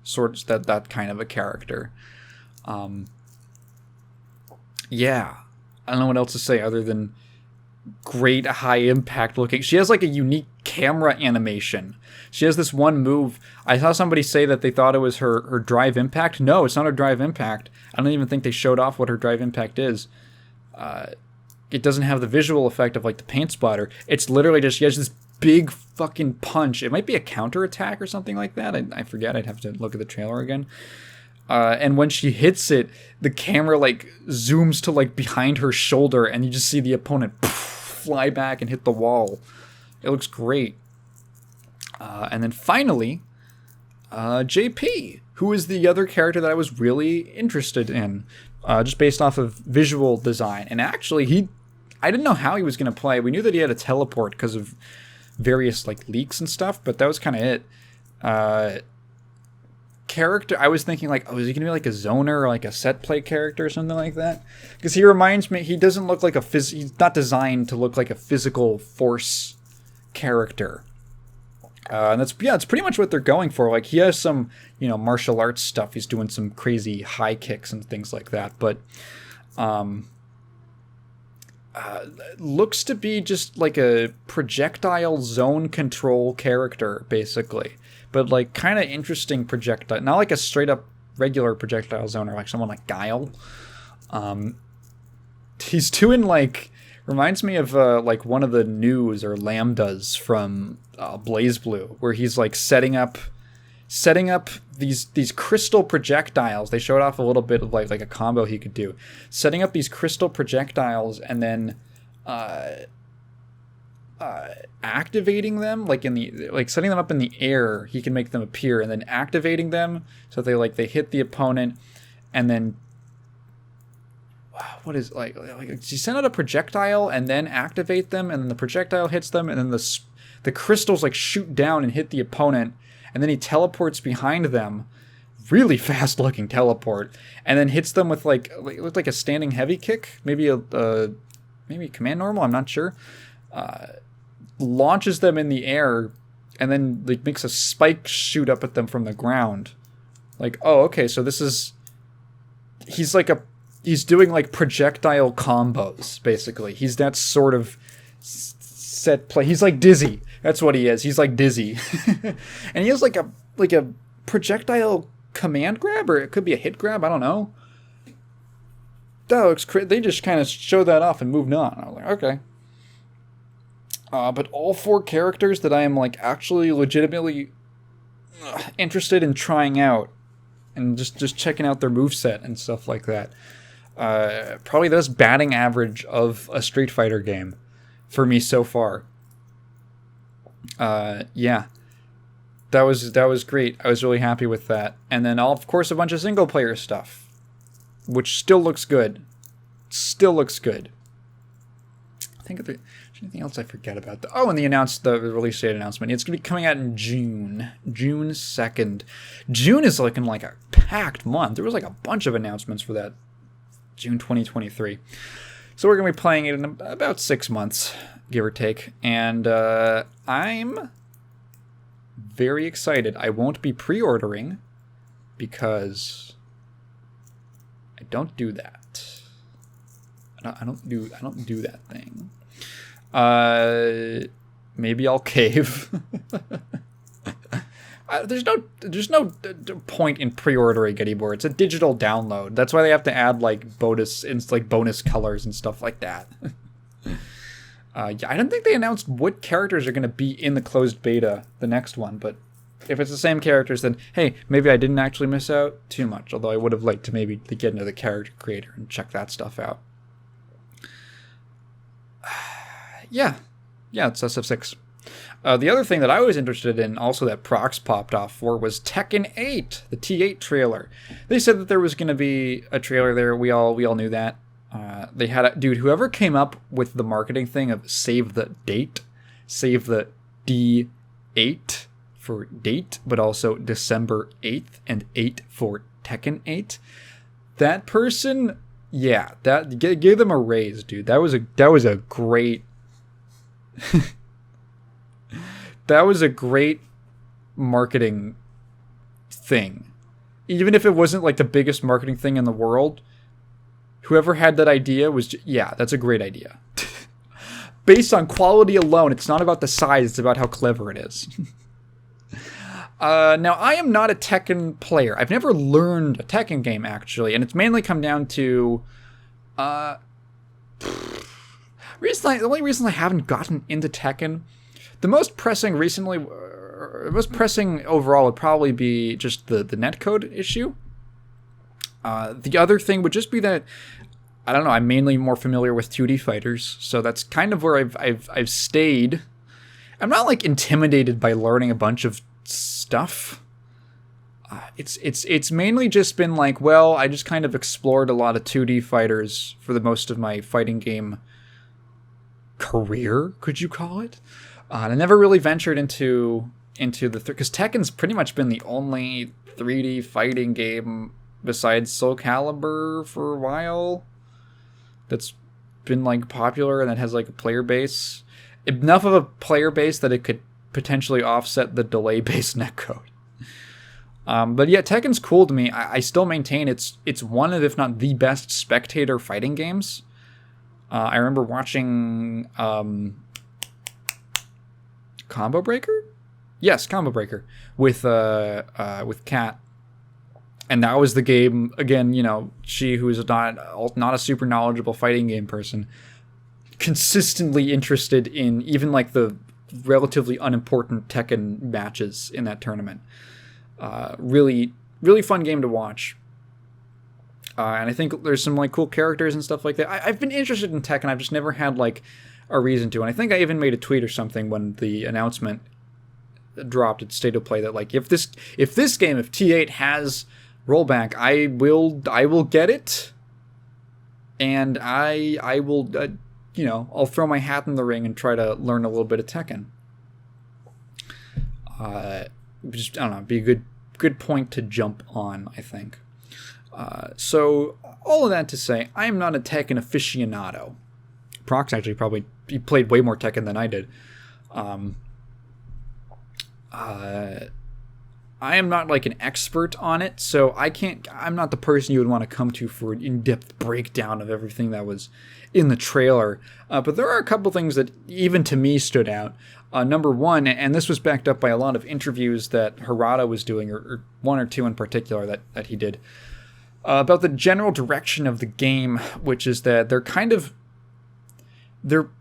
Sort of that kind of a character. Yeah. I don't know what else to say other than great high impact looking. She has like a unique camera animation. She has this one move. I saw somebody say that they thought it was her drive impact. No, it's not her drive impact. I don't even think they showed off what her drive impact is. It doesn't have the visual effect of like the paint splatter. It's literally just, she has this big fucking punch. It might be a counter attack or something like that. I forget. I'd have to look at the trailer again. And when she hits it, the camera like zooms to like behind her shoulder, and you just see the opponent fly back and hit the wall. It looks great. And then finally, JP, who is the other character that I was really interested in, just based off of visual design. And actually, I didn't know how he was going to play. We knew that he had a teleport because of various like leaks and stuff, but that was kind of it. Character, I was thinking like, oh, is he gonna be like a zoner or like a set play character or something like that? Because he reminds me, he doesn't look like he's not designed to look like a physical force character. And it's pretty much what they're going for. Like, he has some, martial arts stuff. He's doing some crazy high kicks and things like that. But looks to be just like a projectile zone control character, basically. But like kind of interesting projectile, not like a straight up regular projectile zoner, like someone like Guile. He's doing like, reminds me of like one of the news or lambdas from Blaze Blue, where he's like setting up these crystal projectiles. They showed off a little bit of like a combo he could do, setting up these crystal projectiles and then activating them, like setting them up in the air, he can make them appear, and then activating them so they hit the opponent, and then what is like you send out a projectile and then activate them, and then the projectile hits them, and then the crystals like shoot down and hit the opponent, and then he teleports behind them, really fast looking teleport, and then hits them with like a standing heavy kick, maybe maybe command normal, I'm not sure. Launches them in the air, and then like makes a spike shoot up at them from the ground. Like, oh, okay, so he's doing like projectile combos, basically. He's that sort of set play. He's like Dizzy. That's what he is. He's like Dizzy. And he has like a projectile command grab, or it could be a hit grab, I don't know. That looks they just kind of show that off and moved on. I was like, okay. But all 4 characters that I am like actually legitimately interested in trying out and just checking out their moveset and stuff like that. Probably the best batting average of a Street Fighter game for me so far. Yeah. That was great. I was really happy with that. And then of course a bunch of single player stuff, which still looks good. I think anything else I forget about and the release date announcement. It's going to be coming out in June 2nd. June is looking like a packed month. There was like a bunch of announcements for that. June 2023. So we're going to be playing it in about 6 months, give or take. And I'm very excited. I won't be pre-ordering because I don't do that. I don't do that thing. Maybe I'll cave. There's no point in pre-ordering anymore. It's a digital download. That's why they have to add like bonus colors and stuff like that. I don't think they announced what characters are going to be in the closed beta, the next one, but if it's the same characters, then hey, maybe I didn't actually miss out too much, although I would have liked to maybe get into the character creator and check that stuff out. Yeah, it's SF6. The other thing that I was interested in, also that Prox popped off for, was Tekken 8, the T8 trailer. They said that there was going to be a trailer there. We all knew that. They had whoever came up with the marketing thing of save the D8 for date, but also December 8th and 8 for Tekken 8. That person, yeah, that gave them a raise, dude. That was a great. That was a great marketing thing. Even if it wasn't like the biggest marketing thing in the world, whoever had that idea that's a great idea. Based on quality alone, it's not about the size, it's about how clever it is. Now, I am not a Tekken player. I've never learned a Tekken game, actually, and it's mainly come down to the only reason I haven't gotten into Tekken, the most pressing overall would probably be just the netcode issue. The other thing would just be that, I don't know, I'm mainly more familiar with 2D fighters, so that's kind of where I've stayed. I'm not like intimidated by learning a bunch of stuff. It's mainly just been like, well, I just kind of explored a lot of 2D fighters for the most of my fighting game career, could you call it? And I never really ventured into because Tekken's pretty much been the only 3D fighting game besides Soul Calibur for a while that's been like popular and that has like a player base, enough of a player base that it could potentially offset the delay-based netcode. But yeah, Tekken's cool to me. I still maintain it's one of, if not the best spectator fighting games. I remember watching Combo Breaker? Yes, Combo Breaker with Kat. And that was the game, again, she who is not a super knowledgeable fighting game person, consistently interested in even like the relatively unimportant Tekken matches in that tournament. Really, really fun game to watch. And I think there's some like cool characters and stuff like that. I've been interested in Tekken. I've just never had like a reason to. And I think I even made a tweet or something when the announcement dropped at State of Play that like if this game, if T8 has rollback, I will get it, and I will I'll throw my hat in the ring and try to learn a little bit of Tekken. Just, I don't know, be a good point to jump on, I think. So all of that to say, I am not a Tekken aficionado. Prox actually he played way more Tekken than I did. I am not like an expert on it, so I'm not the person you would want to come to for an in-depth breakdown of everything that was in the trailer. But there are a couple things that even to me stood out. Number one, and this was backed up by a lot of interviews that Harada was doing, or one or two in particular that he did, about the general direction of the game, which is that they're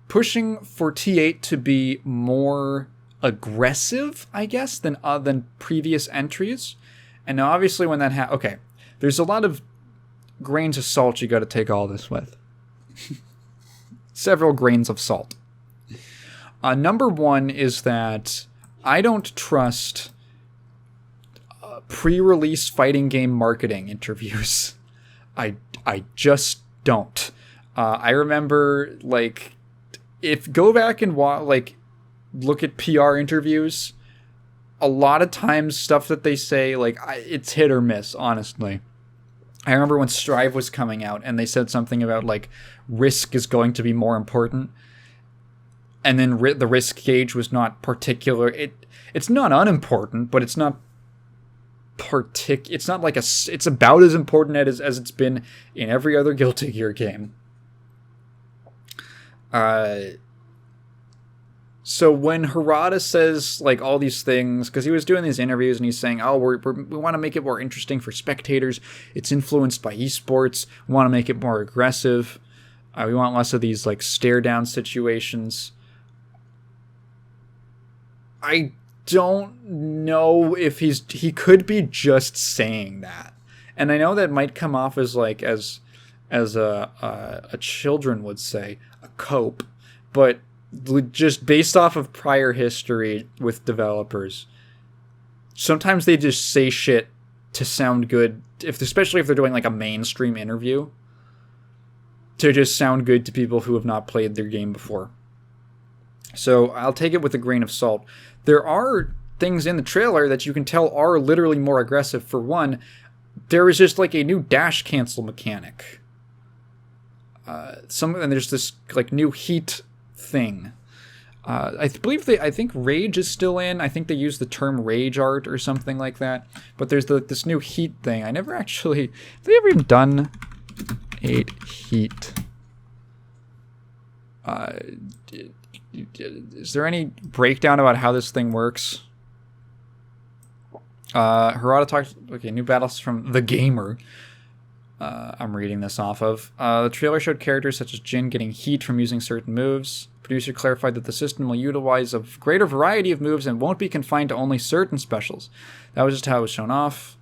pushing for T8 to be more aggressive, I guess, than previous entries. And now obviously when that okay, there's a lot of grains of salt you got to take all this with. Several grains of salt. Number one is that I don't trust pre-release fighting game marketing interviews. I just don't. I remember, like, go back and look at PR interviews. A lot of times stuff that they say, like, it's hit or miss, honestly. I remember when Strive was coming out and they said something about, like, risk is going to be more important. And then the risk gauge was not particular. It's not unimportant, but it's not it's not like it's about as important as it's been in every other Guilty Gear game. So when Harada says like all these things, because he was doing these interviews and he's saying, oh, we want to make it more interesting for spectators. It's influenced by esports. We want to make it more aggressive. We want less of these like stare down situations. I don't know if he could be just saying that. And I know that might come off as like as a children would say, a cope, but just based off of prior history with developers, sometimes they just say shit to sound good, especially if they're doing like a mainstream interview, to just sound good to people who have not played their game before. So I'll take it with a grain of salt. There are things in the trailer that you can tell are literally more aggressive. For one, there is just like a new dash cancel mechanic. And there's this like new heat thing. I think Rage is still in. I think they use the term Rage Art or something like that. But there's this new heat thing. I never actually... Have they ever even done a heat? Is there any breakdown about how this thing works? Harada talked... Okay, new battles from The Gamer. I'm reading this off of. The trailer showed characters such as Jin getting heat from using certain moves. Producer clarified that the system will utilize a greater variety of moves and won't be confined to only certain specials. That was just how it was shown off.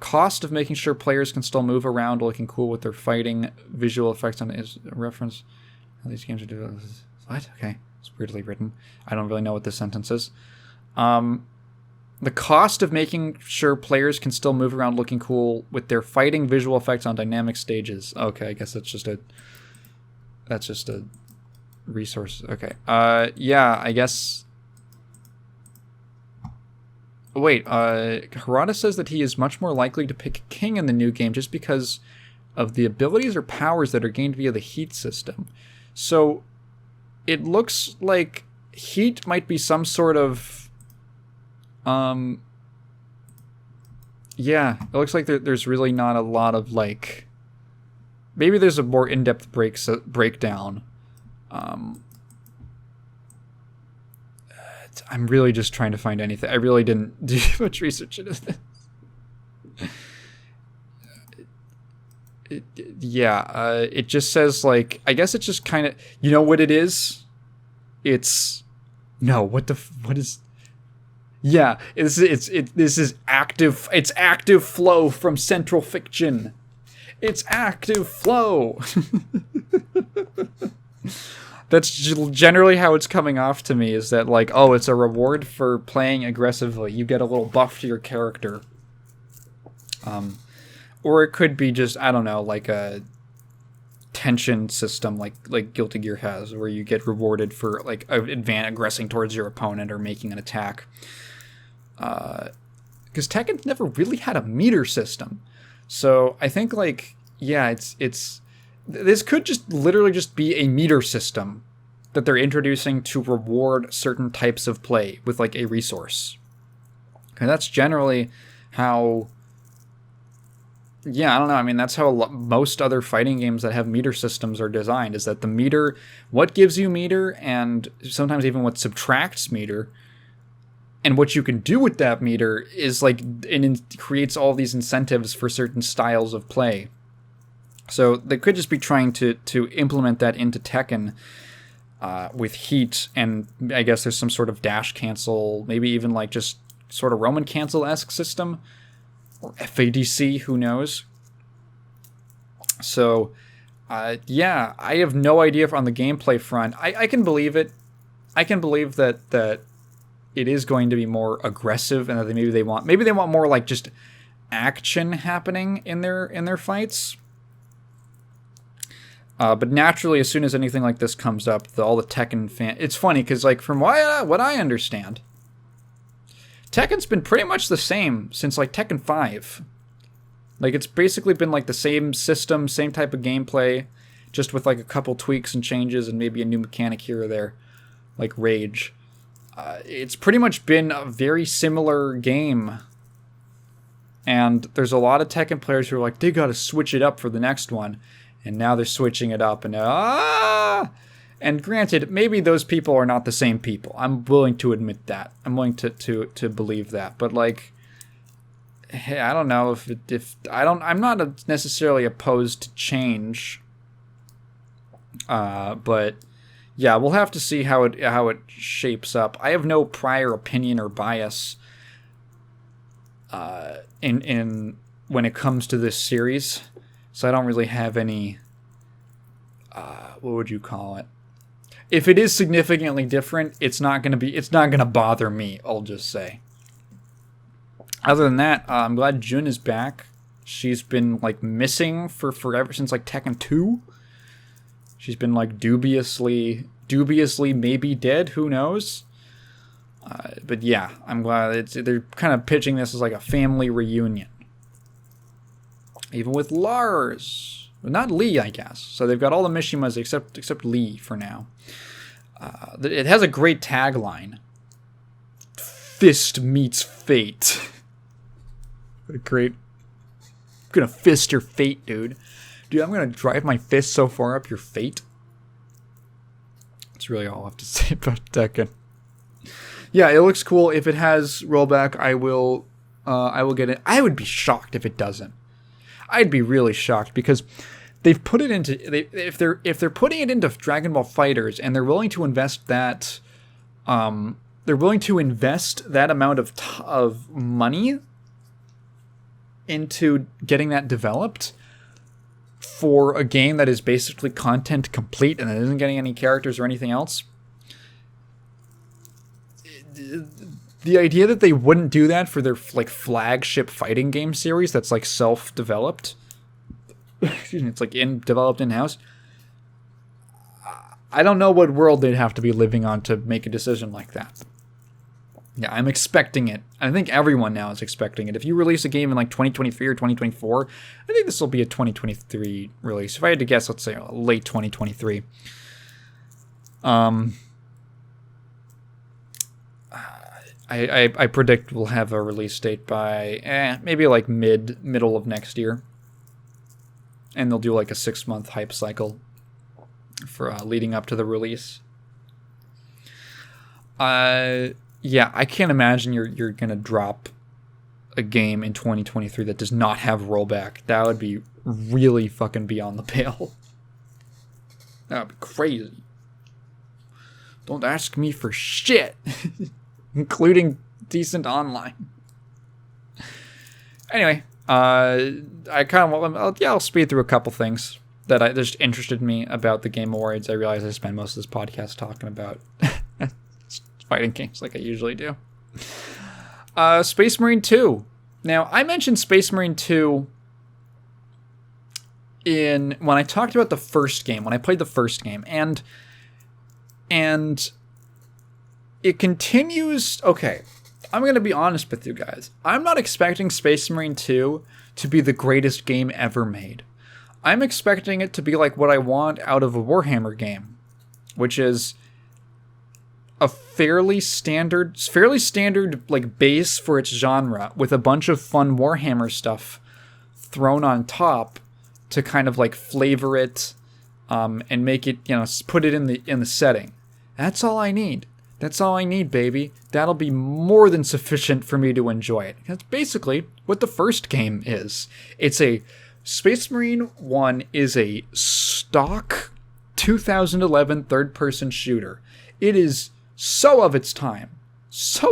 Cost of making sure players can still move around looking cool with their fighting. Visual effects on is a reference. How these games are developed. What? Okay. It's weirdly written. I don't really know what this sentence is. The cost of making sure players can still move around looking cool with their fighting visual effects on dynamic stages. Okay, I guess that's just a resource. Okay. Yeah, I guess. Wait, Harada says that he is much more likely to pick King in the new game just because of the abilities or powers that are gained via the heat system. So it looks like heat might be some sort of yeah, it looks like there's really not a lot of like, maybe there's a more in-depth breakdown. I'm really just trying to find anything. I really didn't do much research into this. It just says like, I guess it's just kind of, you know what it is? It's, no, what is, yeah, this is active. It's active flow from Central Fiction. It's active flow. That's generally how it's coming off to me, is that like, oh, it's a reward for playing aggressively. You get a little buff to your character. Or it could be just, I don't know, like a tension system like Guilty Gear has, where you get rewarded for like aggressing towards your opponent or making an attack. Because Tekken's never really had a meter system. So I think like, yeah, it's this could just literally just be a meter system that they're introducing to reward certain types of play with like a resource. And that's generally how, yeah, I don't know. I mean, that's how most other fighting games that have meter systems are designed, is that the meter, what gives you meter, and sometimes even what subtracts meter, and what you can do with that meter is like, it creates all these incentives for certain styles of play. So they could just be trying to implement that into Tekken with heat, and I guess there's some sort of dash cancel, maybe even like just sort of Roman cancel-esque system, or FADC, who knows. So, yeah, I have no idea on the gameplay front. I can believe it. I can believe that it is going to be more aggressive, and that maybe they want more like just action happening in their fights. But naturally, as soon as anything like this comes up, all the Tekken it's funny because like from what I understand, Tekken's been pretty much the same since like Tekken 5. Like it's basically been like the same system, same type of gameplay, just with like a couple tweaks and changes and maybe a new mechanic here or there, like Rage. It's pretty much been a very similar game. And there's a lot of Tekken players who are like, they gotta switch it up for the next one. And now they're switching it up, and and granted, maybe those people are not the same people. I'm willing to admit that. I'm willing to believe that. But like, hey, I don't know I'm not necessarily opposed to change. But yeah, we'll have to see how it shapes up. I have no prior opinion or bias in when it comes to this series. So I don't really have any, what would you call it? If it is significantly different, it's not going to bother me, I'll just say. Other than that, I'm glad June is back. She's been like missing for forever, since like Tekken 2. She's been like dubiously maybe dead, who knows? But yeah, I'm glad they're kind of pitching this as like a family reunion. Even with Lars. But not Lee, I guess. So they've got all the Mishimas except Lee for now. It has a great tagline. Fist meets fate. A great... I'm gonna fist your fate, dude. Dude, I'm gonna drive my fist so far up your fate. That's really all I have to say about Tekken. Yeah, it looks cool. If it has rollback, I will get it. I would be shocked if it doesn't. I'd be really shocked because they've put it into if they're putting it into Dragon Ball FighterZ and they're willing to invest that amount of money into getting that developed for a game that is basically content complete and that isn't getting any characters or anything else. The idea that they wouldn't do that for their like flagship fighting game series that's like self-developed, excuse me, it's like developed in-house. I don't know what world they'd have to be living on to make a decision like that. Yeah, I'm expecting it. I think everyone now is expecting it. If you release a game in like 2023 or 2024, I think this will be a 2023 release. If I had to guess, let's say late 2023. I predict we'll have a release date by maybe like middle of next year, and they'll do like a 6-month hype cycle for leading up to the release. Yeah, I can't imagine you're gonna drop a game in 2023 that does not have rollback. That would be really fucking beyond the pale. That would be crazy. Don't ask me for shit. Including decent online. Anyway, I'll speed through a couple things. that just interested me about the Game Awards. I realize I spend most of this podcast talking about fighting games like I usually do. Space Marine 2. Now, I mentioned Space Marine 2 when I talked about the first game, when I played the first game, and it continues. Okay, I'm going to be honest with you guys. I'm not expecting Space Marine 2 to be the greatest game ever made. I'm expecting it to be like what I want out of a Warhammer game, which is a fairly standard like base for its genre with a bunch of fun Warhammer stuff thrown on top to kind of like flavor it and make it, put it in the setting. That's all I need. That's all I need, baby. That'll be more than sufficient for me to enjoy it. That's basically what the first game is. It's a Space Marine 1 is a stock 2011 third-person shooter. It is so of its time. It's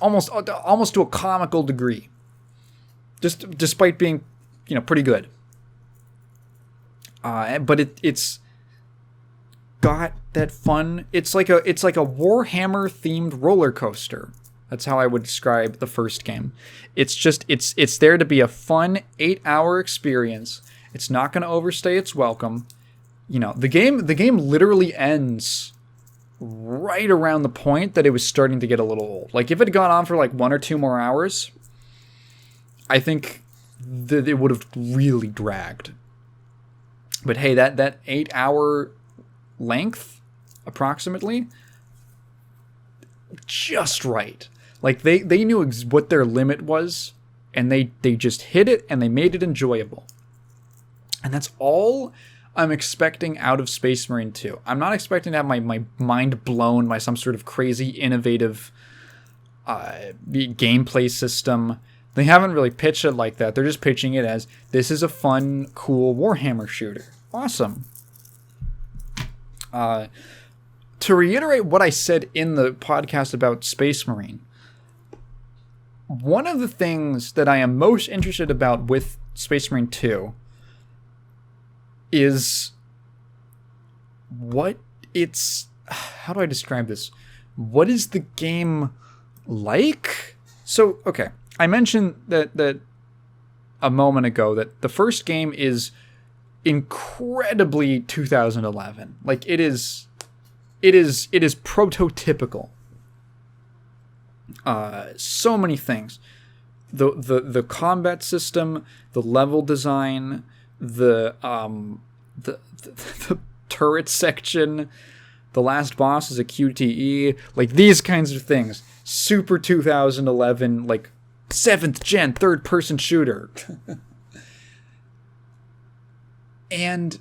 almost to a comical degree. Just despite being, pretty good. But it's got that fun. It's like a Warhammer themed roller coaster. That's how I would describe the first game. It's there to be a fun 8-hour experience. It's not going to overstay its welcome. The game literally ends right around the point that it was starting to get a little old. Like, if it had gone on for like 1 or 2 more hours, I think that it would have really dragged. But hey, that 8-hour length, approximately, just right. Like, they knew what their limit was, and they just hit it, and they made it enjoyable. And that's all I'm expecting out of Space Marine 2. I'm not expecting to have my mind blown by some sort of crazy, innovative gameplay system. They haven't really pitched it like that. They're just pitching it as, this is a fun, cool Warhammer shooter. Awesome. To reiterate what I said in the podcast about Space Marine, one of the things that I am most interested about with Space Marine 2 is what it's... How do I describe this? What is the game like? So, okay, I mentioned that a moment ago that the first game is incredibly 2011. Like, it is prototypical. So many things. The combat system, the level design, the turret section, the last boss is a QTE, like these kinds of things. Super 2011, like 7th gen third person shooter. And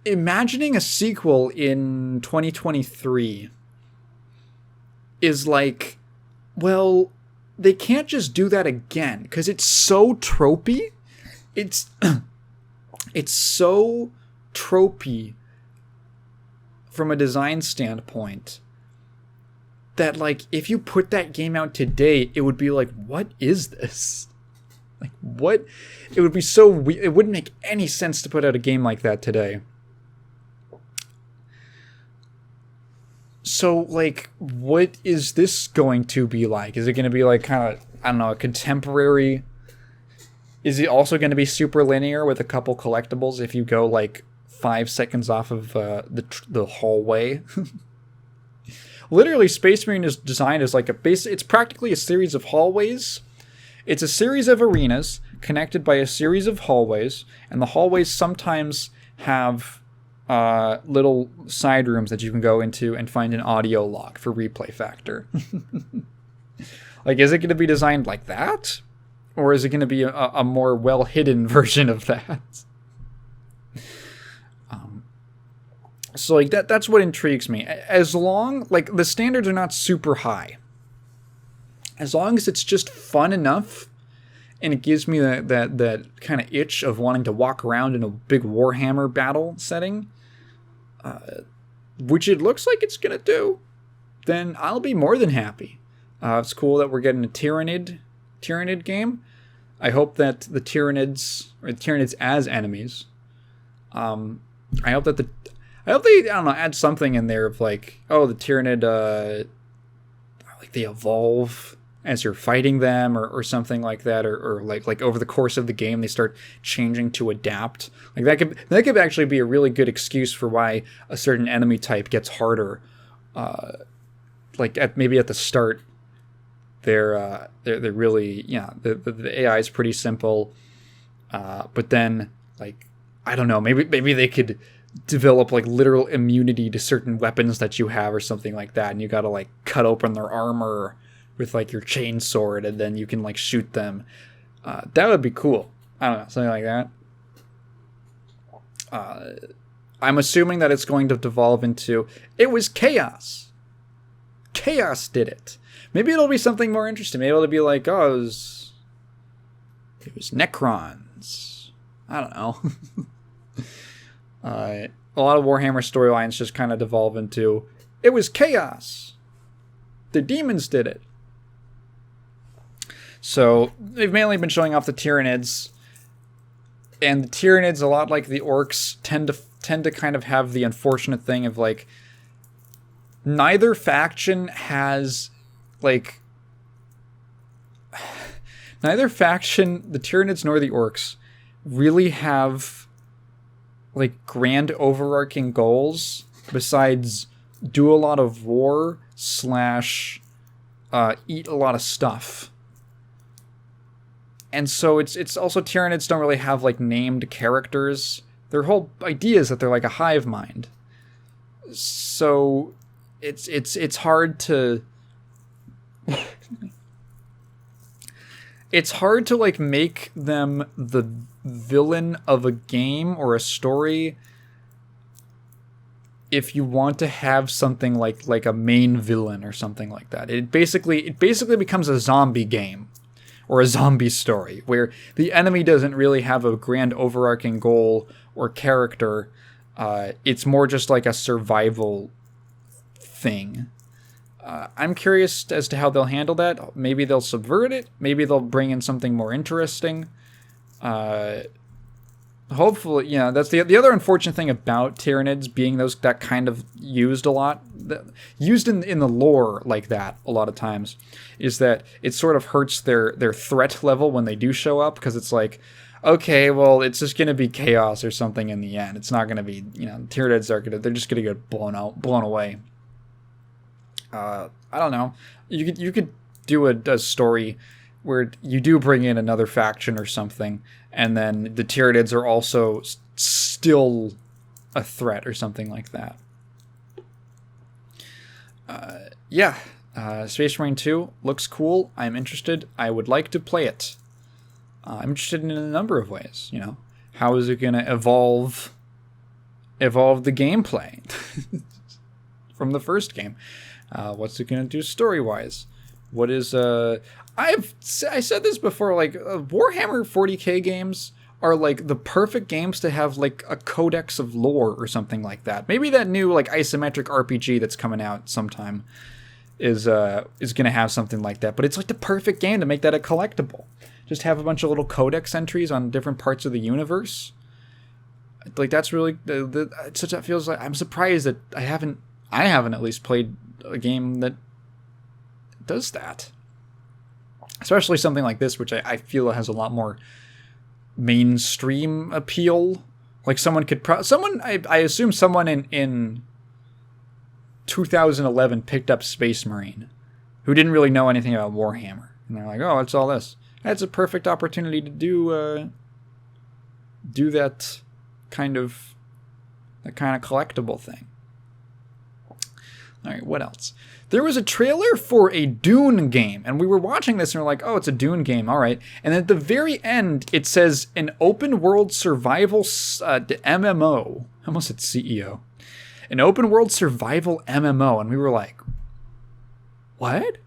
imagining a sequel in 2023 is like, well, they can't just do that again, because it's so tropey. It's so tropey from a design standpoint that, like, if you put that game out today, it would be like, what is this? Like, what? It would be so weird. It wouldn't make any sense to put out a game like that today. So, like, what is this going to be like? Is it going to be like kind of, I don't know, a contemporary? Is it also going to be super linear with a couple collectibles if you go like 5 seconds off of the hallway? Literally, Space Marine is designed as like it's practically a series of hallways. It's a series of arenas connected by a series of hallways, and the hallways sometimes have little side rooms that you can go into and find an audio log for replay factor. Like, is it going to be designed like that? Or is it going to be a more well-hidden version of that? So, like, that's what intrigues me. As long, like, the standards are not super high. As long as it's just fun enough, and it gives me that kind of itch of wanting to walk around in a big Warhammer battle setting, which it looks like it's going to do, then I'll be more than happy. It's cool that we're getting a Tyrannid game. I hope that the Tyranids, or the Tyranids as enemies, I hope that I hope they, I don't know, add something in there of like, oh, the Tyranid, like they evolve as you're fighting them, or something like that, or like over the course of the game they start changing to adapt. Like that could actually be a really good excuse for why a certain enemy type gets harder. Like maybe at the start, they're really, yeah, the AI is pretty simple, but then like, I don't know, maybe they could develop like literal immunity to certain weapons that you have or something like that, and you gotta like cut open their armor with like your chain sword, and then you can like shoot them. That would be cool. I don't know, something like that. I'm assuming that it's going to devolve into, it was chaos. Chaos did it. Maybe it'll be something more interesting. Maybe it'll be like, oh, it was Necrons. I don't know. A lot of Warhammer storylines just kind of devolve into, it was chaos. The demons did it. So they've mainly been showing off the Tyranids, and the Tyranids, a lot like the orcs, tend to kind of have the unfortunate thing of like, neither faction has like, neither faction, the Tyranids nor the orcs, really have like grand overarching goals besides do a lot of war / eat a lot of stuff. And so it's also, Tyranids don't really have like named characters. Their whole idea is that they're like a hive mind. So it's hard to it's hard to like make them the villain of a game or a story if you want to have something like a main villain or something like that. It basically becomes a zombie game or a zombie story where the enemy doesn't really have a grand overarching goal or character. It's more just like a survival thing. I'm curious as to how they'll handle that. Maybe they'll subvert it. Maybe they'll bring in something more interesting. Hopefully, yeah. That's the other unfortunate thing about Tyranids being that kind of used a lot, used in the lore like that a lot of times, is that it sort of hurts their threat level when they do show up, because it's like, okay, well, it's just gonna be chaos or something in the end. It's not gonna be, Tyranids they're just gonna get blown away. I don't know. You could do a story where you do bring in another faction or something, and then the Tyranids are also still a threat or something like that. Space Marine 2 looks cool. I'm interested. I would like to play it. I'm interested in a number of ways. How is it going to evolve the gameplay from the first game? What's it going to do story-wise? What is I said this before, like Warhammer 40k games are like the perfect games to have like a codex of lore or something like that. Maybe that new like isometric RPG that's coming out sometime is going to have something like that. But it's like the perfect game to make that a collectible. Just have a bunch of little codex entries on different parts of the universe. Like that's really that feels like, I'm surprised that I haven't at least played a game that does that. Especially something like this, which I feel has a lot more mainstream appeal. Like someone could I assume someone in 2011 picked up Space Marine who didn't really know anything about Warhammer, and they're like, oh, it's all this. That's a perfect opportunity to do that kind of collectible thing. All right, what else? There was a trailer for a Dune game, and we were watching this and we're like, oh, it's a Dune game, all right. And at the very end, it says an open world survival MMO. I almost said CEO. An open world survival MMO, and we were like, what?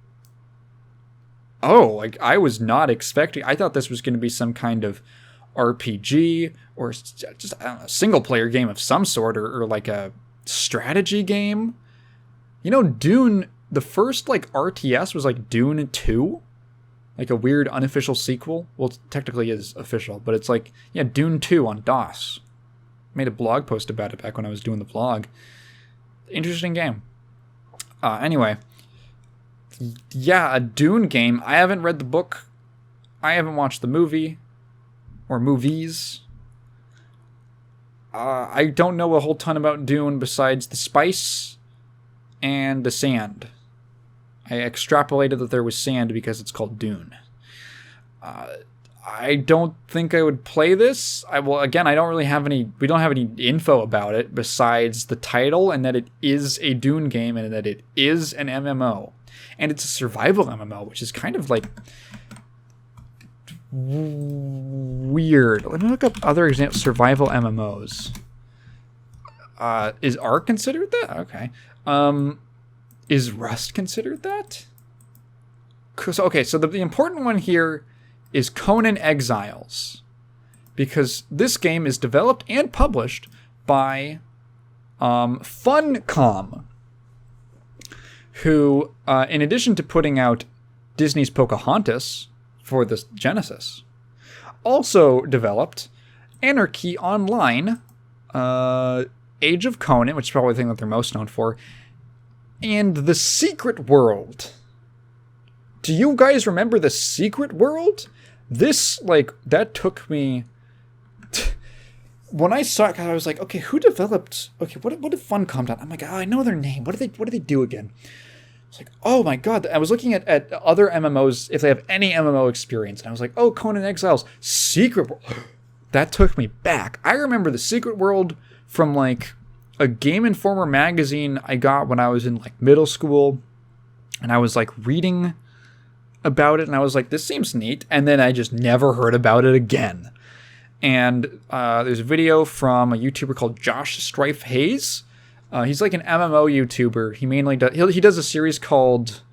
Oh, like I was not expecting. I thought this was going to be some kind of RPG or just, I don't know, single player game of some sort, or like a strategy game. Dune, the first like RTS was like Dune 2. like a weird unofficial sequel. Well, it technically is official, but it's like, yeah, Dune 2 on DOS. Made a blog post about it back when I was doing the blog. Interesting game. Anyway, yeah, a Dune game. I haven't read the book. I haven't watched the movie or movies. I don't know a whole ton about Dune besides the spice and the sand. I extrapolated that there was sand because it's called Dune. I don't think I would play this. I don't really have any. We don't have any info about it besides the title and that it is a Dune game and that it is an MMO, and it's a survival MMO, which is kind of like weird. Let me look up other examples. Survival MMOs. Is Ark considered that? Okay. Is Rust considered that? So the important one here is Conan Exiles, because this game is developed and published by Funcom, who, in addition to putting out Disney's Pocahontas for the Genesis, also developed Anarchy Online, Age of Conan, which is probably the thing that they're most known for, and The Secret World. Do you guys remember The Secret World? This, that took me... When I saw it, I was like, okay, who developed... Okay, what did Funcom do? I'm like, I know their name. What do they do again? It's like, oh my god. I was looking at other MMOs, if they have any MMO experience, and I was like, oh, Conan Exiles, Secret World. That took me back. I remember The Secret World from, a Game Informer magazine I got when I was in, middle school, and I was, reading about it, and I was like, this seems neat, and then I just never heard about it again. And there's a video from a YouTuber called Josh Strife Hayes. He's like an MMO YouTuber. He mainly does a series called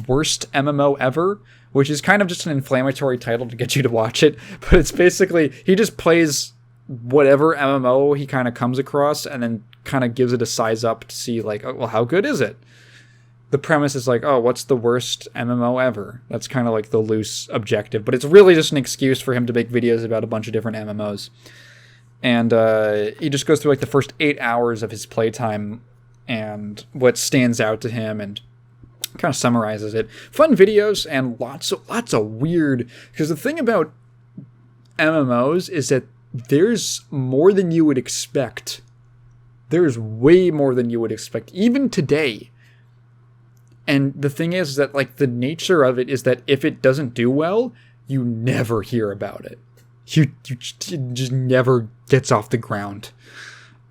Worst MMO Ever, which is kind of just an inflammatory title to get you to watch it, but it's basically, he just plays whatever MMO he kind of comes across and then kind of gives it a size up to see, how good is it? The premise is what's the worst MMO ever? That's kind of the loose objective, but it's really just an excuse for him to make videos about a bunch of different MMOs. And he just goes through the first 8 hours of his playtime and what stands out to him and kind of summarizes it. Fun videos and lots of weird, because the thing about MMOs is that there's more than you would expect. There's way more than you would expect, even today. And the thing is that, the nature of it is that if it doesn't do well, you never hear about it. It just never gets off the ground.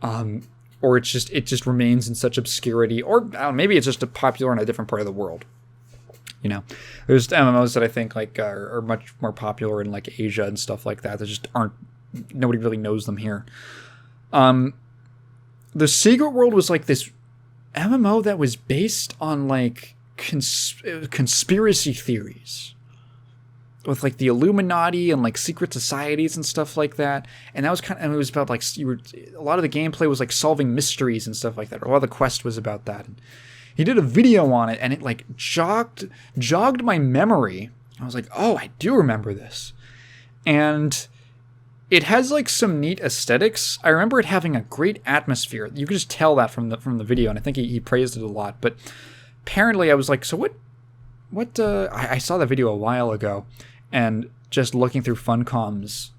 Or it just remains in such obscurity. Or maybe it's just popular in a different part of the world. There's MMOs that I think, are much more popular in, Asia and stuff like that. That just aren't, nobody really knows them here. The Secret World was, this MMO that was based on conspiracy theories with the Illuminati and secret societies and stuff like that, and that was it was about a lot of the gameplay was solving mysteries and stuff like that, or a lot of the quest was about that. And he did a video on it, and it jogged my memory. I was like, oh, I do remember this, and it has some neat aesthetics. I remember it having a great atmosphere. You could just tell that from the video, and I think he praised it a lot. But apparently, I was like, so what? I saw that video a while ago, and just looking through Funcom's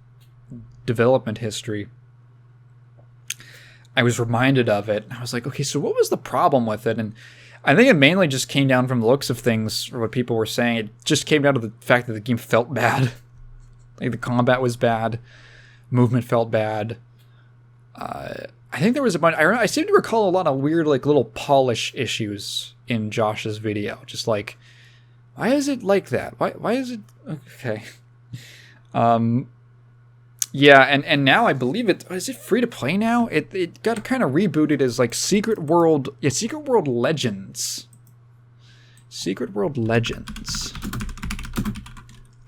development history, I was reminded of it. I was like, okay, so what was the problem with it? And I think it mainly just came down from the looks of things, or what people were saying. It just came down to the fact that the game felt bad. The combat was bad. Movement felt bad. I think there was a bunch... I seem to recall a lot of weird, little polish issues in Josh's video. Just why is it like that? Why is it... Okay. Yeah, and now I believe it... Is it free to play now? It got kind of rebooted as, Secret World... Yeah, Secret World Legends. Secret World Legends.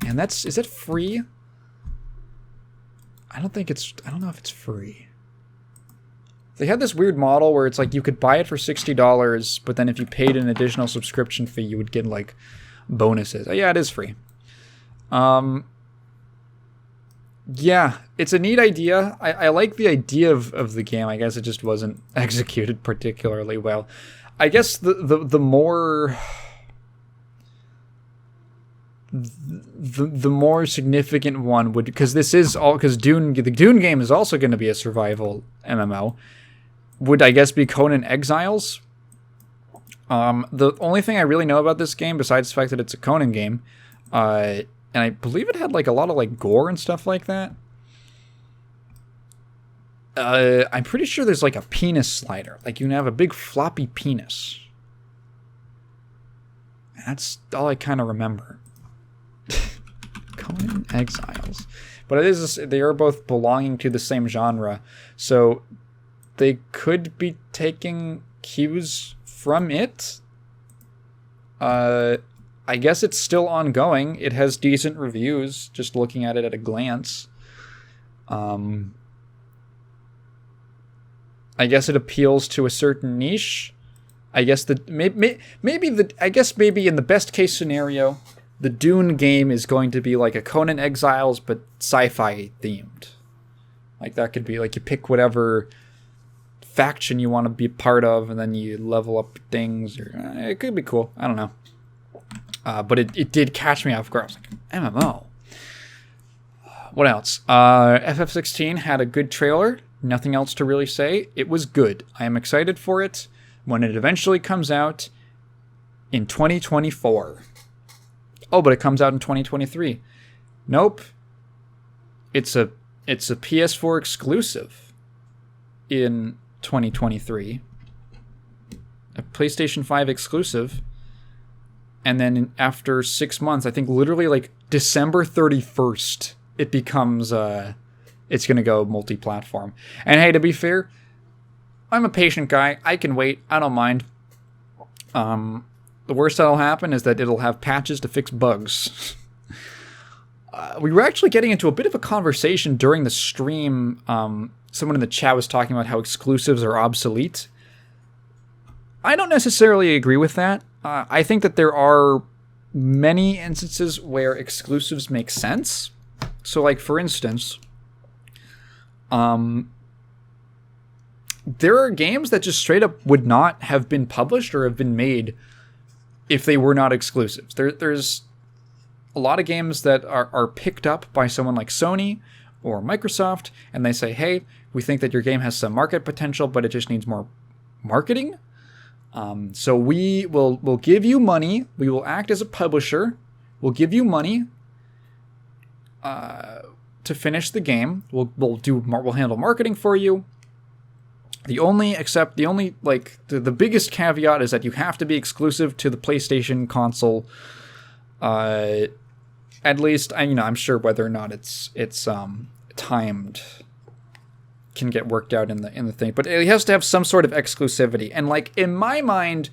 And that's... Is it free? I don't know if it's free. They had this weird model where it's you could buy it for $60, but then if you paid an additional subscription fee, you would get bonuses. Oh, yeah, it is free. Yeah, it's a neat idea. I like the idea of the game. I guess it just wasn't executed particularly well. I guess the more the more significant one would, because this is all, because the Dune game is also going to be a survival MMO, would I guess be Conan Exiles. The only thing I really know about this game, besides the fact that it's a Conan game, and I believe it had like a lot of like gore and stuff like that. I'm pretty sure there's like a penis slider. Like you can have a big floppy penis. That's all I kind of remember. Conan Exiles. But it is, they are both belonging to the same genre. So they could be taking cues from it. I guess it's still ongoing. It has decent reviews, just looking at it at a glance. I guess it appeals to a certain niche. I guess maybe in the best case scenario, the Dune game is going to be like a Conan Exiles, but sci-fi themed. Like that could be like you pick whatever faction you want to be a part of, and then you level up things. Or it could be cool. I don't know. But it did catch me off guard. I was like, MMO. What else? FF16 had a good trailer. Nothing else to really say. It was good. I am excited for it when it eventually comes out in 2024. Oh, but it comes out in 2023. Nope. It's a PS4 exclusive in 2023. A PlayStation 5 exclusive. And then after 6 months, I think literally like December 31st, it becomes it's going to go multi-platform. And hey, to be fair, I'm a patient guy. I can wait. I don't mind. The worst that'll happen is that it'll have patches to fix bugs. We were actually getting into a bit of a conversation during the stream. Someone in the chat was talking about how exclusives are obsolete. I don't necessarily agree with that. I think that there are many instances where exclusives make sense. So, like, for instance, there are games that just straight up would not have been published or have been made if they were not exclusives. There's a lot of games that are picked up by someone like Sony or Microsoft, and they say, hey, we think that your game has some market potential, but it just needs more marketing. So we'll give you money. We will act as a publisher. We'll give you money to finish the game. We'll handle marketing for you. The biggest caveat is that you have to be exclusive to the PlayStation console. At least, I'm sure whether or not it's timed can get worked out in the thing, but it has to have some sort of exclusivity. And like in my mind,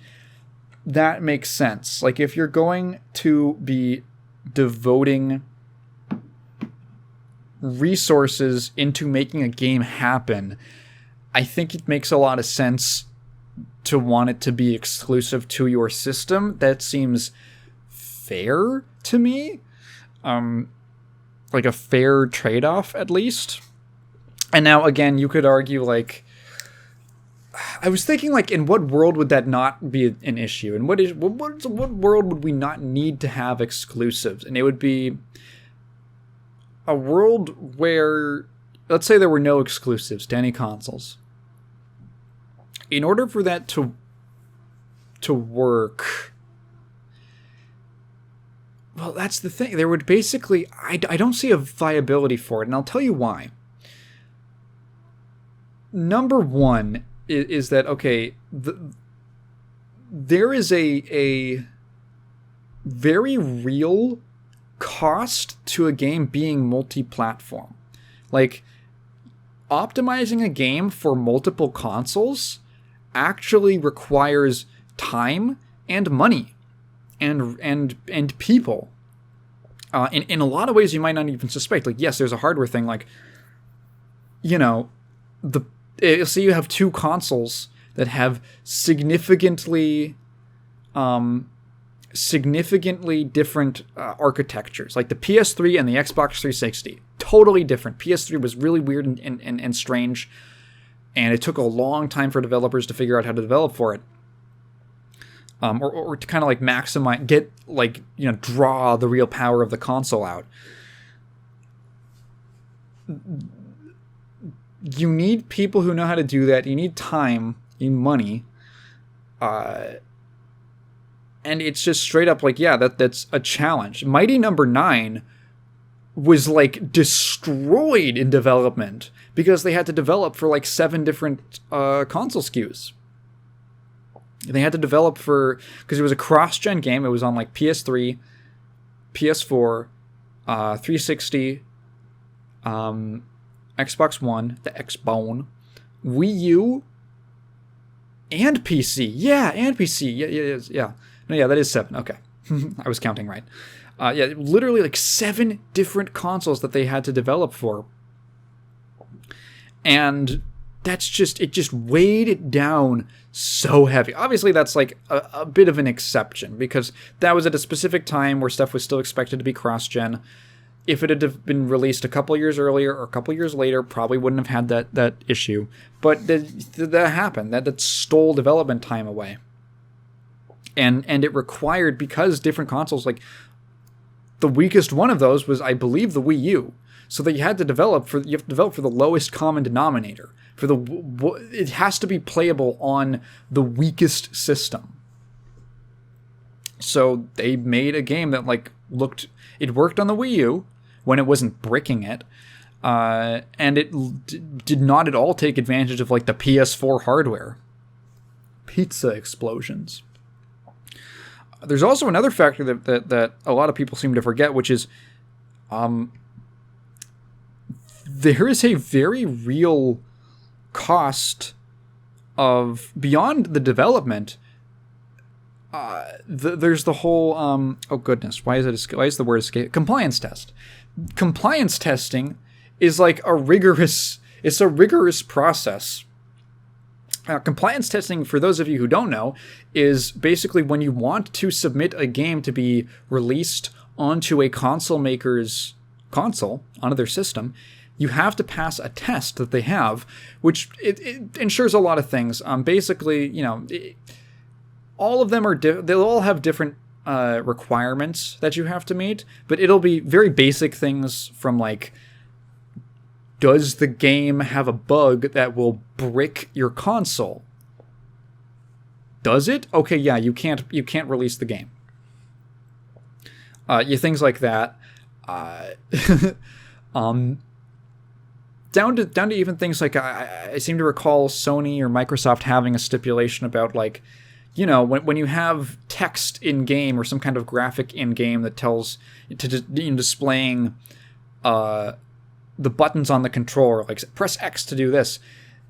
that makes sense. Like if you're going to be devoting resources into making a game happen, I think it makes a lot of sense to want it to be exclusive to your system. That seems fair to me. Like a fair trade-off, at least. And now, again, you could argue, like... I was thinking, like, in what world would that not be an issue? And what world would we not need to have exclusives? And it would be a world where... Let's say there were no exclusives to any consoles. In order for that to work... Well, that's the thing. There would basically... I don't see a viability for it, and I'll tell you why. Number one is that, okay, there is a very real cost to a game being multi-platform. Like, optimizing a game for multiple consoles actually requires time and money and people. In a lot of ways you might not even suspect. Like, yes, there's a hardware thing. Like, say you have two consoles that have significantly significantly different architectures. Like the PS3 and the Xbox 360, totally different. PS3 was really weird and strange, and it took a long time for developers to figure out how to develop for it. Or to kind of like maximize, draw the real power of the console out. You need people who know how to do that. You need time, you need money. And it's just straight up like, yeah, that's a challenge. Mighty Number 9 was like destroyed in development because they had to develop for like 7 different console SKUs. They had to develop because it was a cross-gen game. It was on like PS3, PS4, 360, Xbox One, the Xbone, Wii U, and PC. Yeah, and PC. Yeah. No, yeah, that is 7. Okay. I was counting right. Literally like 7 different consoles that they had to develop for. And it just weighed it down so heavy. Obviously, that's like a bit of an exception because that was at a specific time where stuff was still expected to be cross-gen. If it had been released a couple years earlier or a couple years later, probably wouldn't have had that issue. But that happened. That stole development time away. And it required, because different consoles, like the weakest one of those was, I believe, the Wii U. So that you have to develop for the lowest common denominator. It has to be playable on the weakest system. So they made a game that it worked on the Wii U when it wasn't bricking it, and it did not at all take advantage of like the PS4 hardware. Pizza explosions. There's also another factor that a lot of people seem to forget, which is, there is a very real cost of, beyond the development. There's the whole oh goodness, why is the word escape? Compliance test. Compliance testing is like a rigorous process. Compliance testing, for those of you who don't know, is basically when you want to submit a game to be released onto a console maker's console, onto their system, you have to pass a test that they have, which it ensures a lot of things. Basically, all of them they'll all have different requirements that you have to meet, but it'll be very basic things from like, does the game have a bug that will brick your console? Does it? Okay, yeah, you can't release the game. Things like that. Down to even things like, I seem to recall Sony or Microsoft having a stipulation about like, when you have text in game or some kind of graphic in game that tells displaying the buttons on the controller, like press X to do this,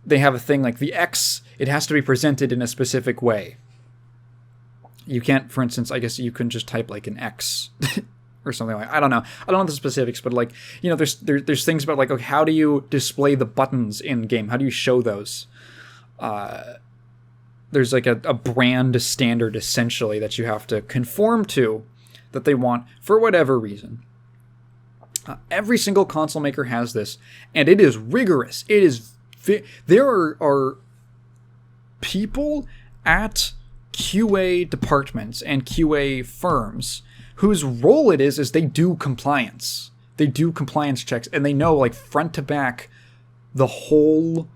they have a thing like the X, it has to be presented in a specific way. You can't, for instance, I guess you can just type like an X or something like, I don't know the specifics, but like, there's things about like, okay, how do you display the buttons in game? How do you show those? There's like a brand standard essentially that you have to conform to, that they want for whatever reason. Every single console maker has this, and it is rigorous. It is there are people at QA departments and QA firms whose role it is they do compliance. They do compliance checks, and they know like front to back the whole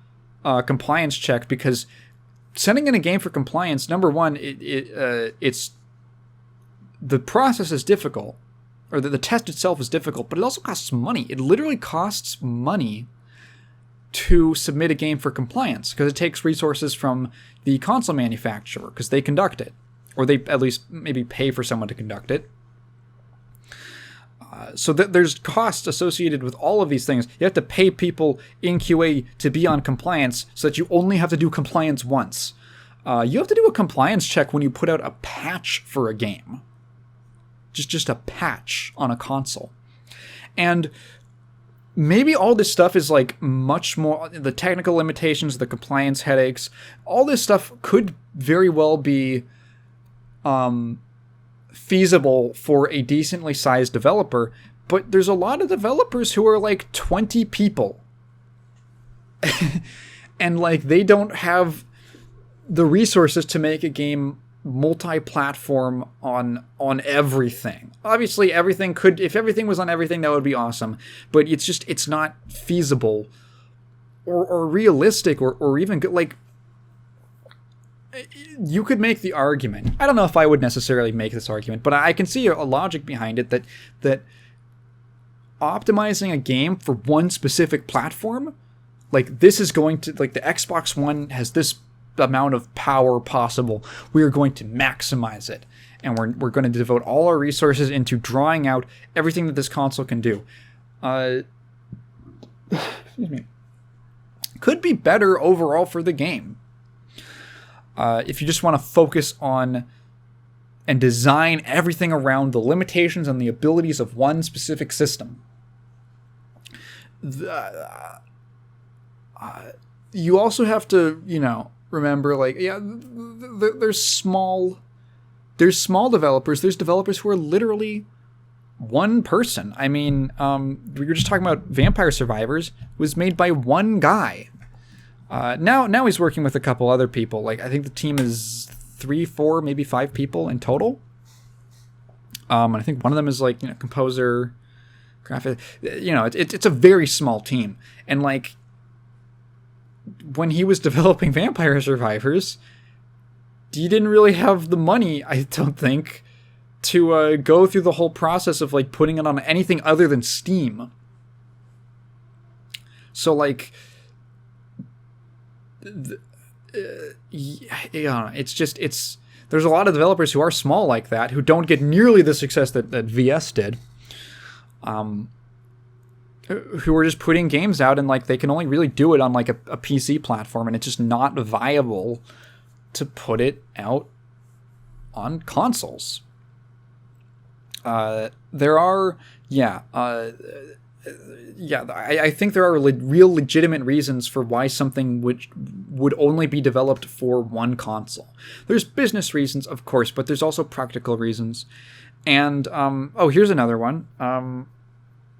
compliance check, because sending in a game for compliance, number one, it's the process is difficult, or the test itself is difficult, but it also costs money. It literally costs money to submit a game for compliance, because it takes resources from the console manufacturer, because they conduct it, or they at least maybe pay for someone to conduct it. So there's costs associated with all of these things. You have to pay people in QA to be on compliance, so that you only have to do compliance once. You have to do a compliance check when you put out a patch for a game. Just a patch on a console. And maybe all this stuff is like much more, the technical limitations, the compliance headaches, all this stuff could very well be feasible for a decently sized developer, but there's a lot of developers who are like 20 people. And like they don't have the resources to make a game multi-platform on everything. Obviously everything could, if everything was on everything, that would be awesome, but it's not feasible or realistic or even good. Like, you could make the argument, I don't know if I would necessarily make this argument, but I can see a logic behind it, that optimizing a game for one specific platform, like this is going to, like the Xbox One has this amount of power possible, we are going to maximize it, and we're going to devote all our resources into drawing out everything that this console can do. Excuse me. Could be better overall for the game. If you just want to focus on and design everything around the limitations and the abilities of one specific system. You also have to, remember, like, there's small developers. There's developers who are literally one person. I mean, we were just talking about Vampire Survivors was made by one guy. Now he's working with a couple other people. Like, I think the team is 3, 4, maybe 5 people in total. I think one of them is like, composer, graphic. It's a very small team. And like, when he was developing Vampire Survivors, he didn't really have the money, I don't think, to go through the whole process of like putting it on anything other than Steam. So like, there's a lot of developers who are small like that, who don't get nearly the success that VS did. Who are just putting games out and like they can only really do it on like a PC platform, and it's just not viable to put it out on consoles. I think there are real legitimate reasons for why something would only be developed for one console. There's business reasons, of course, but there's also practical reasons. And here's another one.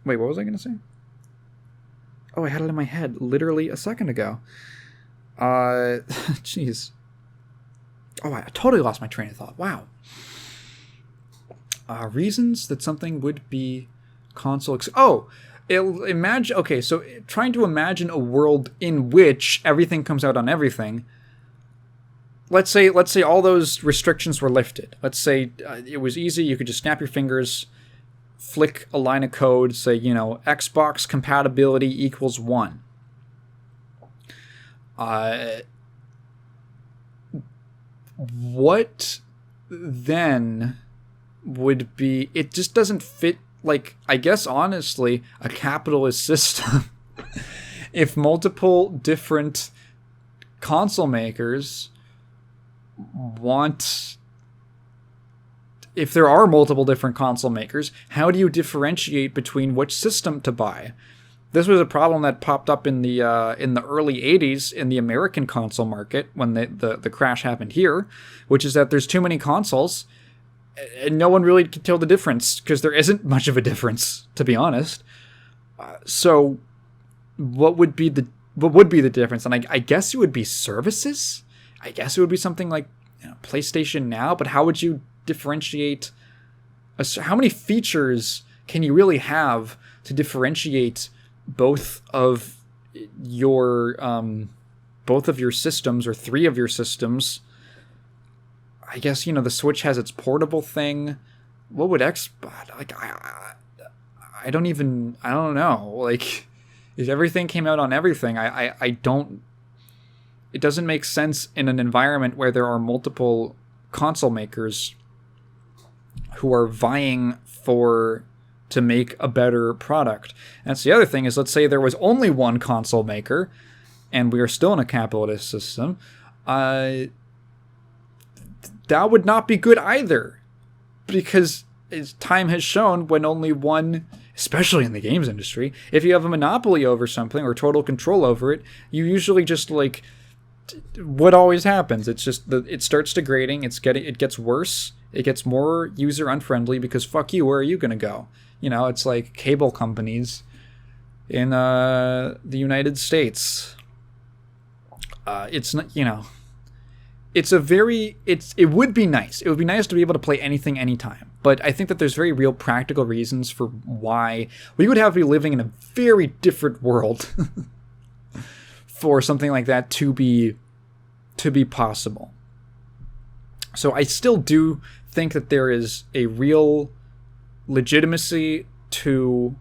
Wait, what was I going to say? Oh, I had it in my head literally a second ago. Jeez. Oh, I totally lost my train of thought. Wow. Reasons that something would be console... imagine... Okay, so trying to imagine a world in which everything comes out on everything. Let's say all those restrictions were lifted. Let's say it was easy. You could just snap your fingers, flick a line of code, say, Xbox compatibility equals 1. What then would be... It just doesn't fit, like, I guess, honestly, a capitalist system. If multiple different console makers want... If there are multiple different console makers, how do you differentiate between which system to buy? This was a problem that popped up in the early 80s in the American console market when the crash happened here, which is that there's too many consoles and no one really can tell the difference, because there isn't much of a difference, to be honest. So what would be the difference? And I guess it would be services. I guess it would be something like PlayStation Now, but how would you differentiate? How many features can you really have to differentiate both of your systems, or 3 of your systems? I guess the Switch has its portable thing. What would like? I don't know. Like, if everything came out on everything, I don't. It doesn't make sense in an environment where there are multiple console makers who are vying to make a better product. And that's the other thing, is let's say there was only one console maker and we are still in a capitalist system. That would not be good either, because as time has shown, when only one, especially in the games industry, if you have a monopoly over something or total control over it, you usually just like what always happens. It's just it starts degrading. It gets worse. It gets more user unfriendly because fuck you. Where are you gonna go? It's like cable companies in the United States. It's not. It would be nice. It would be nice to be able to play anything anytime. But I think that there's very real practical reasons for why we would have to be living in a very different world for something like that to be possible. So I still do think that there is a real legitimacy to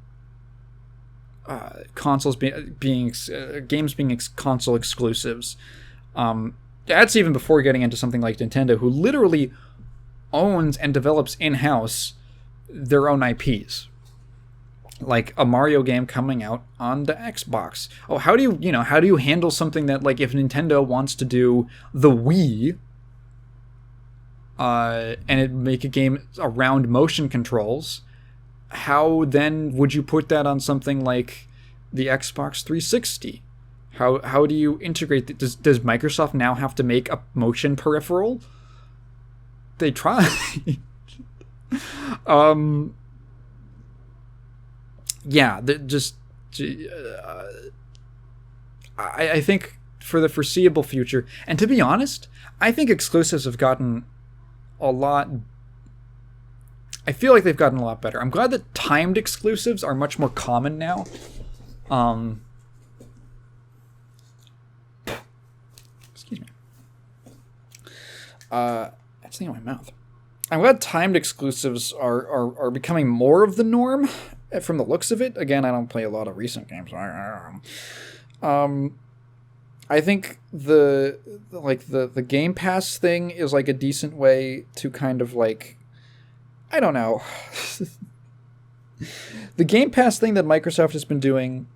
consoles being games being console exclusives. That's even before getting into something like Nintendo, who literally owns and develops in-house their own IPs. Like a Mario game coming out on the Xbox. Oh, how do you handle something that, like, if Nintendo wants to do the Wii, and it make a game around motion controls, how then would you put that on something like the Xbox 360? How do you integrate? Does Microsoft now have to make a motion peripheral? They try. Yeah, I think for the foreseeable future, and to be honest, I think exclusives have gotten a lot. I feel like they've gotten a lot better. I'm glad that timed exclusives are much more common now. Excuse me. That's the thing in my mouth. I'm glad timed exclusives are becoming more of the norm from the looks of it. Again, I don't play a lot of recent games. I think the Game Pass thing is like a decent way to kind of like, I don't know. The Game Pass thing that Microsoft has been doing,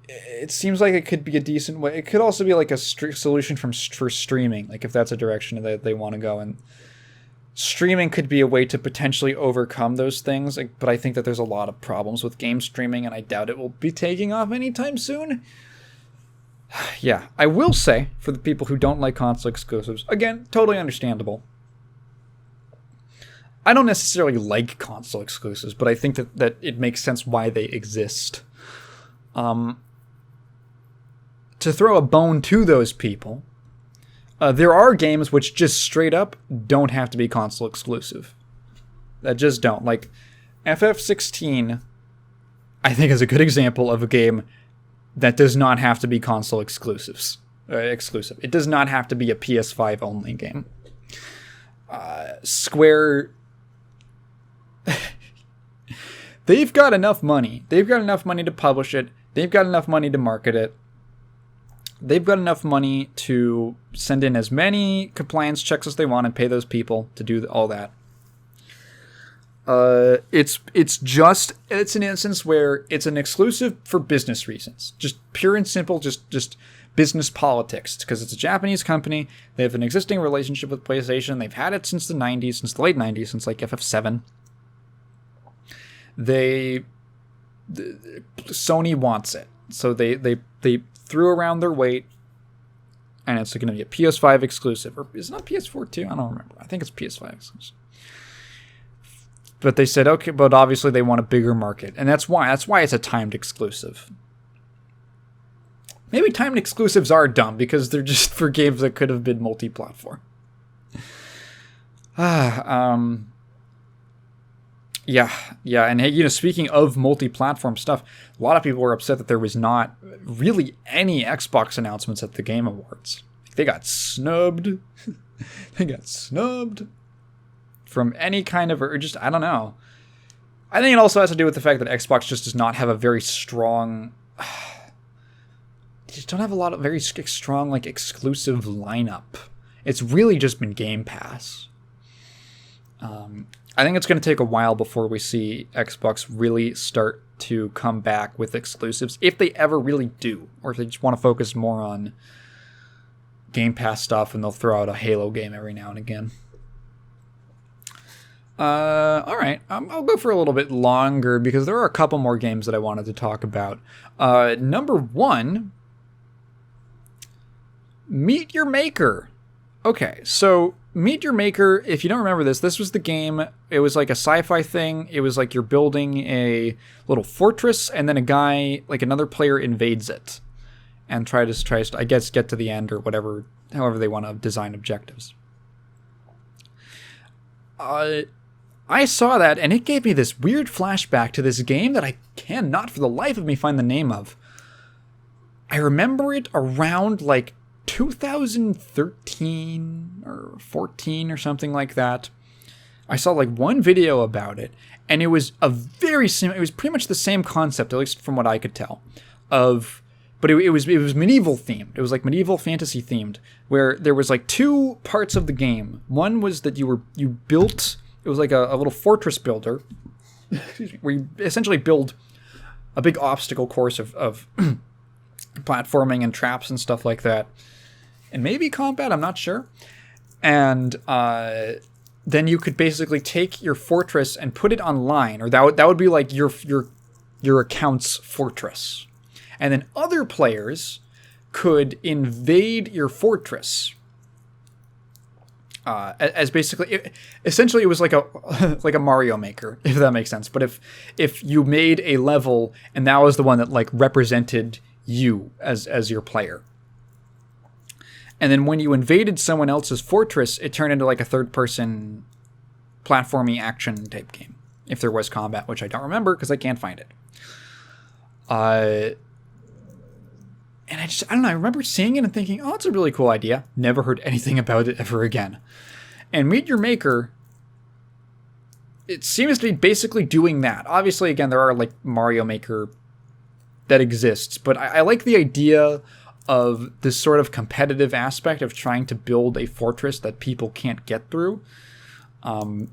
it seems like it could be a decent way. It could also be like a solution for streaming, like if that's a direction that they want to go in. Streaming could be a way to potentially overcome those things, but I think that there's a lot of problems with game streaming, and I doubt it will be taking off anytime soon. Yeah, I will say, for the people who don't like console exclusives, again, totally understandable. I don't necessarily like console exclusives, but I think that it makes sense why they exist. To throw a bone to those people, there are games which just straight up don't have to be console exclusive. That just don't. Like, FF16, I think, is a good example of a game that does not have to be console exclusive. It does not have to be a PS5 only game. Square, they've got enough money. They've got enough money to publish it. They've got enough money to market it. They've got enough money to send in as many compliance checks as they want and pay those people to do all that. It's an instance where it's an exclusive for business reasons, just pure and simple, just business politics. Because it's a Japanese company, they have an existing relationship with PlayStation. They've had it since the '90s, since the late '90s, since like FF7. Sony wants it, so they threw around their weight, and it's going to be a PS5 exclusive, or is it not PS4 too? I don't remember. I think it's PS5 exclusive. But they said, okay, but obviously they want a bigger market, and that's why it's a timed exclusive. Maybe timed exclusives are dumb because they're just for games that could have been multi-platform. Yeah, and hey, speaking of multi-platform stuff, a lot of people were upset that there was not really any Xbox announcements at the Game Awards. They got snubbed. From any kind of, or just, I don't know. I think it also has to do with the fact that Xbox just does not have a very strong, they just don't have a lot of very strong, like, exclusive lineup. It's really just been Game Pass. I think it's going to take a while before we see Xbox really start to come back with exclusives, if they ever really do, or if they just want to focus more on Game Pass stuff and they'll throw out a Halo game every now and again. All right. I'll go for a little bit longer because there are a couple more games that I wanted to talk about. Number one, Meet Your Maker. Okay, so Meet Your Maker, if you don't remember this was the game. It was like a sci-fi thing. It was like you're building a little fortress, and then a guy, like another player, invades it and tries to, I guess, get to the end or whatever, however they want to design objectives. I saw that, and it gave me this weird flashback to this game that I cannot for the life of me find the name of. I remember it around like 2013 or 14 or something like that. I saw like one video about it, and it was it was pretty much the same concept, at least from what I could tell, but it was medieval themed. It was like medieval fantasy themed, where there was like two parts of the game. One was that you built, it was like a little fortress builder, where you essentially build a big obstacle course of platforming and traps and stuff like that, and maybe combat, I'm not sure. And then you could basically take your fortress and put it online, or that would be like your account's fortress. And then other players could invade your fortress. As basically, essentially, it was like a Mario Maker, if that makes sense. But if you made a level and that was the one that like represented you as your player, and then when you invaded someone else's fortress, it turned into like a third-person platformy action type game. If there was combat, which I don't remember because I can't find it. And I don't know, I remember seeing it and thinking, oh, it's a really cool idea. Never heard anything about it ever again. And Meet Your Maker, it seems to be basically doing that. Obviously, again, there are like Mario Maker that exists, but I like the idea of this sort of competitive aspect of trying to build a fortress that people can't get through. I don't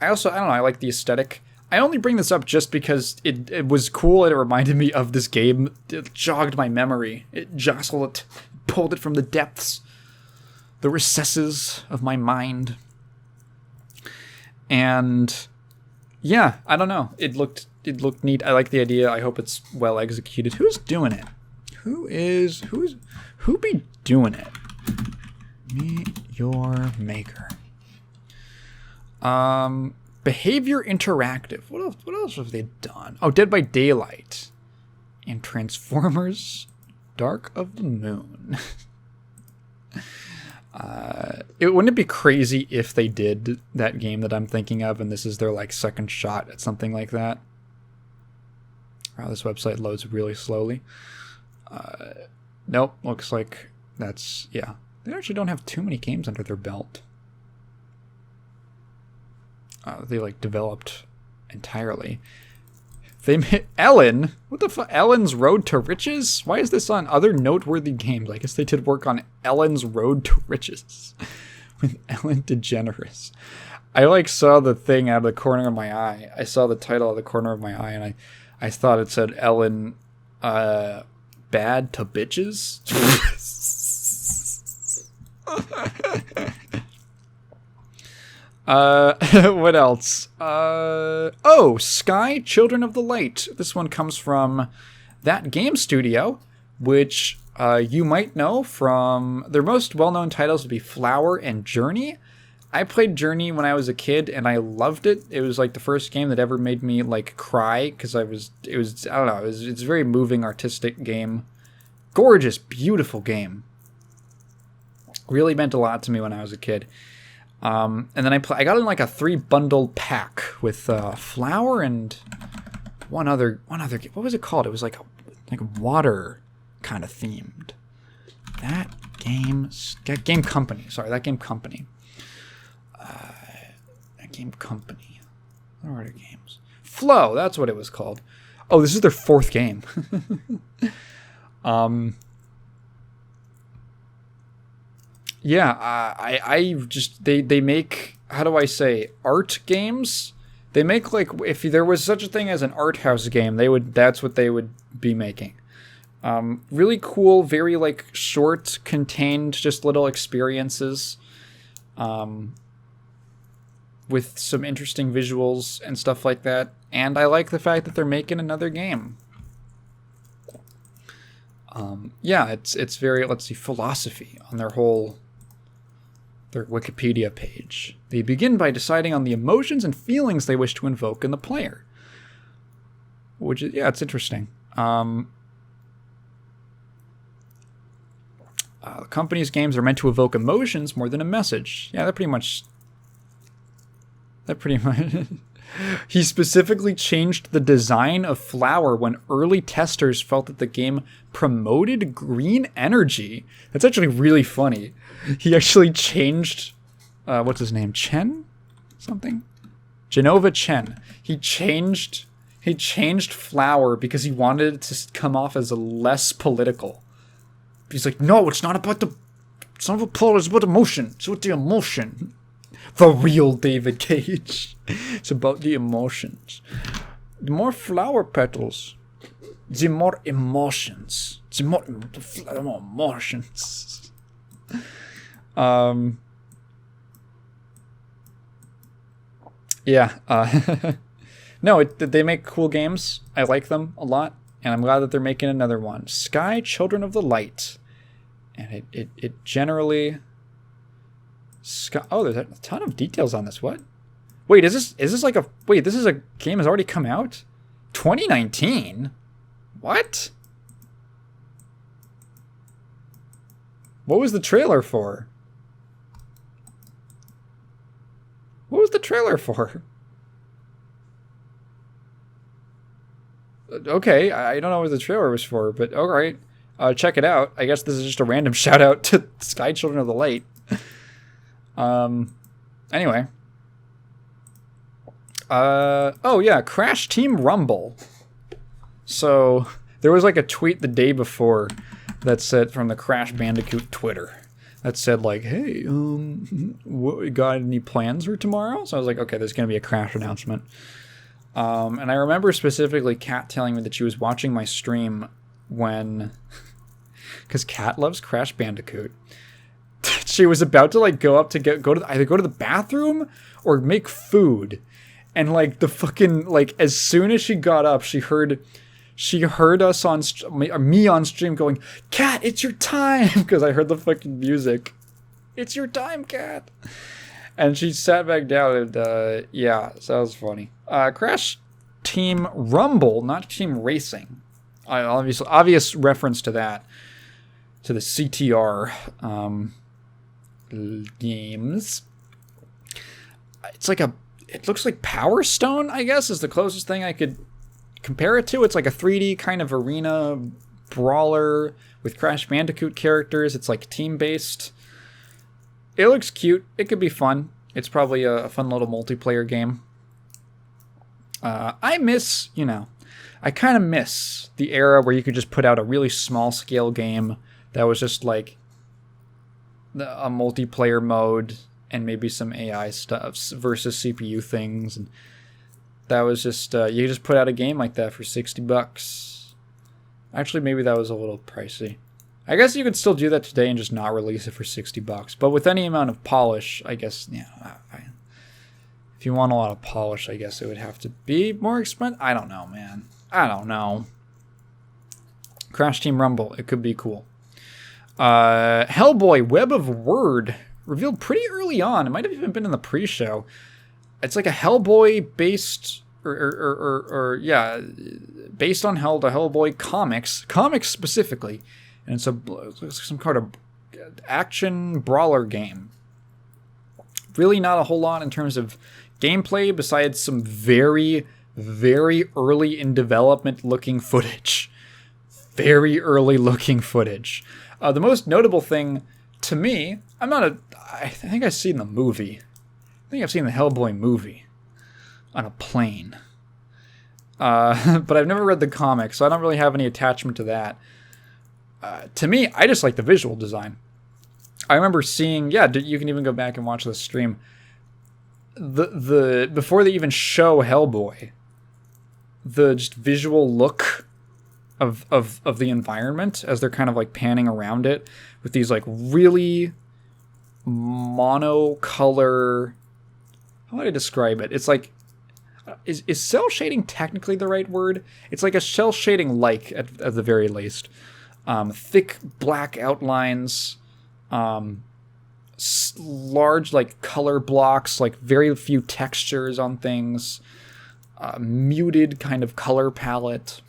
know, I like the aesthetic. I only bring this up just because it was cool and it reminded me of this game. It jogged my memory. It jostled it, pulled it from the depths, the recesses of my mind. And yeah, I don't know. It looked neat. I like the idea. I hope it's well executed. Who's doing it? Who be doing it? Meet Your Maker. Behavior Interactive. What else have they done? Oh, Dead by Daylight. And Transformers Dark of the Moon. Wouldn't it be crazy if they did that game that I'm thinking of and this is their like second shot at something like that? Wow, this website loads really slowly. Nope, looks like that's, yeah. They actually don't have too many games under their belt. They like developed entirely. They made Ellen. What the fuck? Ellen's Road to Riches? Why is this on other noteworthy games? I guess they did work on Ellen's Road to Riches with Ellen DeGeneres. I like saw the thing out of the corner of my eye. I saw the title out of the corner of my eye, and I thought it said Ellen Bad to Bitches. What else? Sky Children of the Light. This one comes from That Game Studio, which you might know from their most well-known titles would be Flower and Journey. I played Journey when I was a kid and I loved it. It was like the first game that ever made me like cry because I don't know, it's a very moving artistic game. Gorgeous, beautiful game. Really meant a lot to me when I was a kid. And then I got in like a 3-bundle pack with Flower and one other game. What was it called? It was like water kind of themed. That Game Company. Sorry, That Game Company. That Game Company. What are their games? Flow, that's what it was called. Oh, this is their 4th game. Yeah, I just they make, how do I say, art games. They make like, if there was such a thing as an art house game, that's what they would be making. Really cool, very like short, contained, just little experiences. with some interesting visuals and stuff like that. And I like the fact that they're making another game. It's very, let's see, philosophy on their Wikipedia page. They begin by deciding on the emotions and feelings they wish to invoke in the player. Which is, it's interesting. The company's games are meant to evoke emotions more than a message. Yeah, that pretty much. He specifically changed the design of Flower when early testers felt that the game promoted green energy. That's actually really funny. He actually changed, what's his name? Chen? Something? Genova Chen. He changed Flower because he wanted it to come off as less political. He's like, no, it's not about politics, it's about emotion. It's about the emotion. The real David Cage. It's about the emotions. The more flower petals, the more emotions. The more emotions. No, they make cool games. I like them a lot, and I'm glad that they're making another one. Sky Children of the Light. And it generally... Oh, there's a ton of details on this. What? Wait, is this like a... Wait, this is a game has already come out? 2019? What? What was the trailer for? What was the trailer for? Okay, I don't know what the trailer was for, but alright. Check it out. I guess this is just a random shout out to Sky Children of the Light. Anyway. Crash Team Rumble. So, there was like a tweet the day before that said, from the Crash Bandicoot Twitter, that said like, hey, got any plans for tomorrow? So I was like, okay, there's going to be a Crash announcement. And I remember specifically Kat telling me that she was watching my stream when, because Kat loves Crash Bandicoot. She was about to like go to the bathroom or make food, and like the fucking like as soon as she got up, she heard us on me on stream going, "Kat, it's your time," because I heard the fucking music. It's your time, Kat. And she sat back down and so that was funny. Crash Team Rumble, not Team Racing. Obvious reference to that, to the CTR games. It looks like Power Stone, I guess, is the closest thing I could compare it to. It's like a 3D kind of arena brawler with Crash Bandicoot characters. It's like team-based. It looks cute. It could be fun. It's probably a fun little multiplayer game. I kind of miss the era where you could just put out a really small-scale game that was just like a multiplayer mode and maybe some AI stuff versus CPU things. And that was just, you just put out a game like that for $60. Actually, maybe that was a little pricey. I guess you could still do that today and just not release it for $60. But with any amount of polish, I guess, if you want a lot of polish, I guess it would have to be more expensive. I don't know, man. I don't know. Crash Team Rumble. It could be cool. Hellboy Web of Word revealed pretty early on. It might have even been in the pre-show. It's like a Hellboy based, based on the Hellboy comics specifically, and it's some kind of action brawler game. Really, not a whole lot in terms of gameplay besides some very, very early in development looking footage. Very early looking footage. The most notable thing to me, I think I've seen the movie. I think I've seen the Hellboy movie on a plane. But I've never read the comic, so I don't really have any attachment to that. To me, I just like the visual design. I remember seeing, you can even go back and watch the stream. The before they even show Hellboy, the just visual look of the environment as they're kind of like panning around it with these like really monocolor how would I describe it? It's like, is cell shading technically the right word? It's like a cell shading like at the very least. Thick black outlines, large like color blocks, like very few textures on things, muted kind of color palette.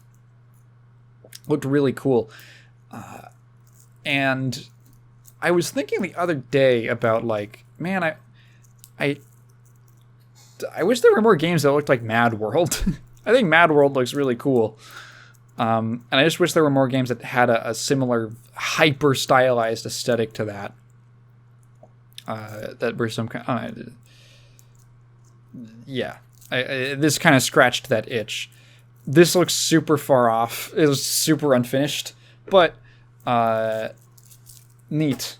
Looked really cool. And I was thinking the other day about like, man, I wish there were more games that looked like Mad World. I think Mad World looks really cool. And I just wish there were more games that had a similar hyper stylized aesthetic to that. That were some kind. Yeah, this kind of scratched that itch. This looks super far off. It was super unfinished, but neat.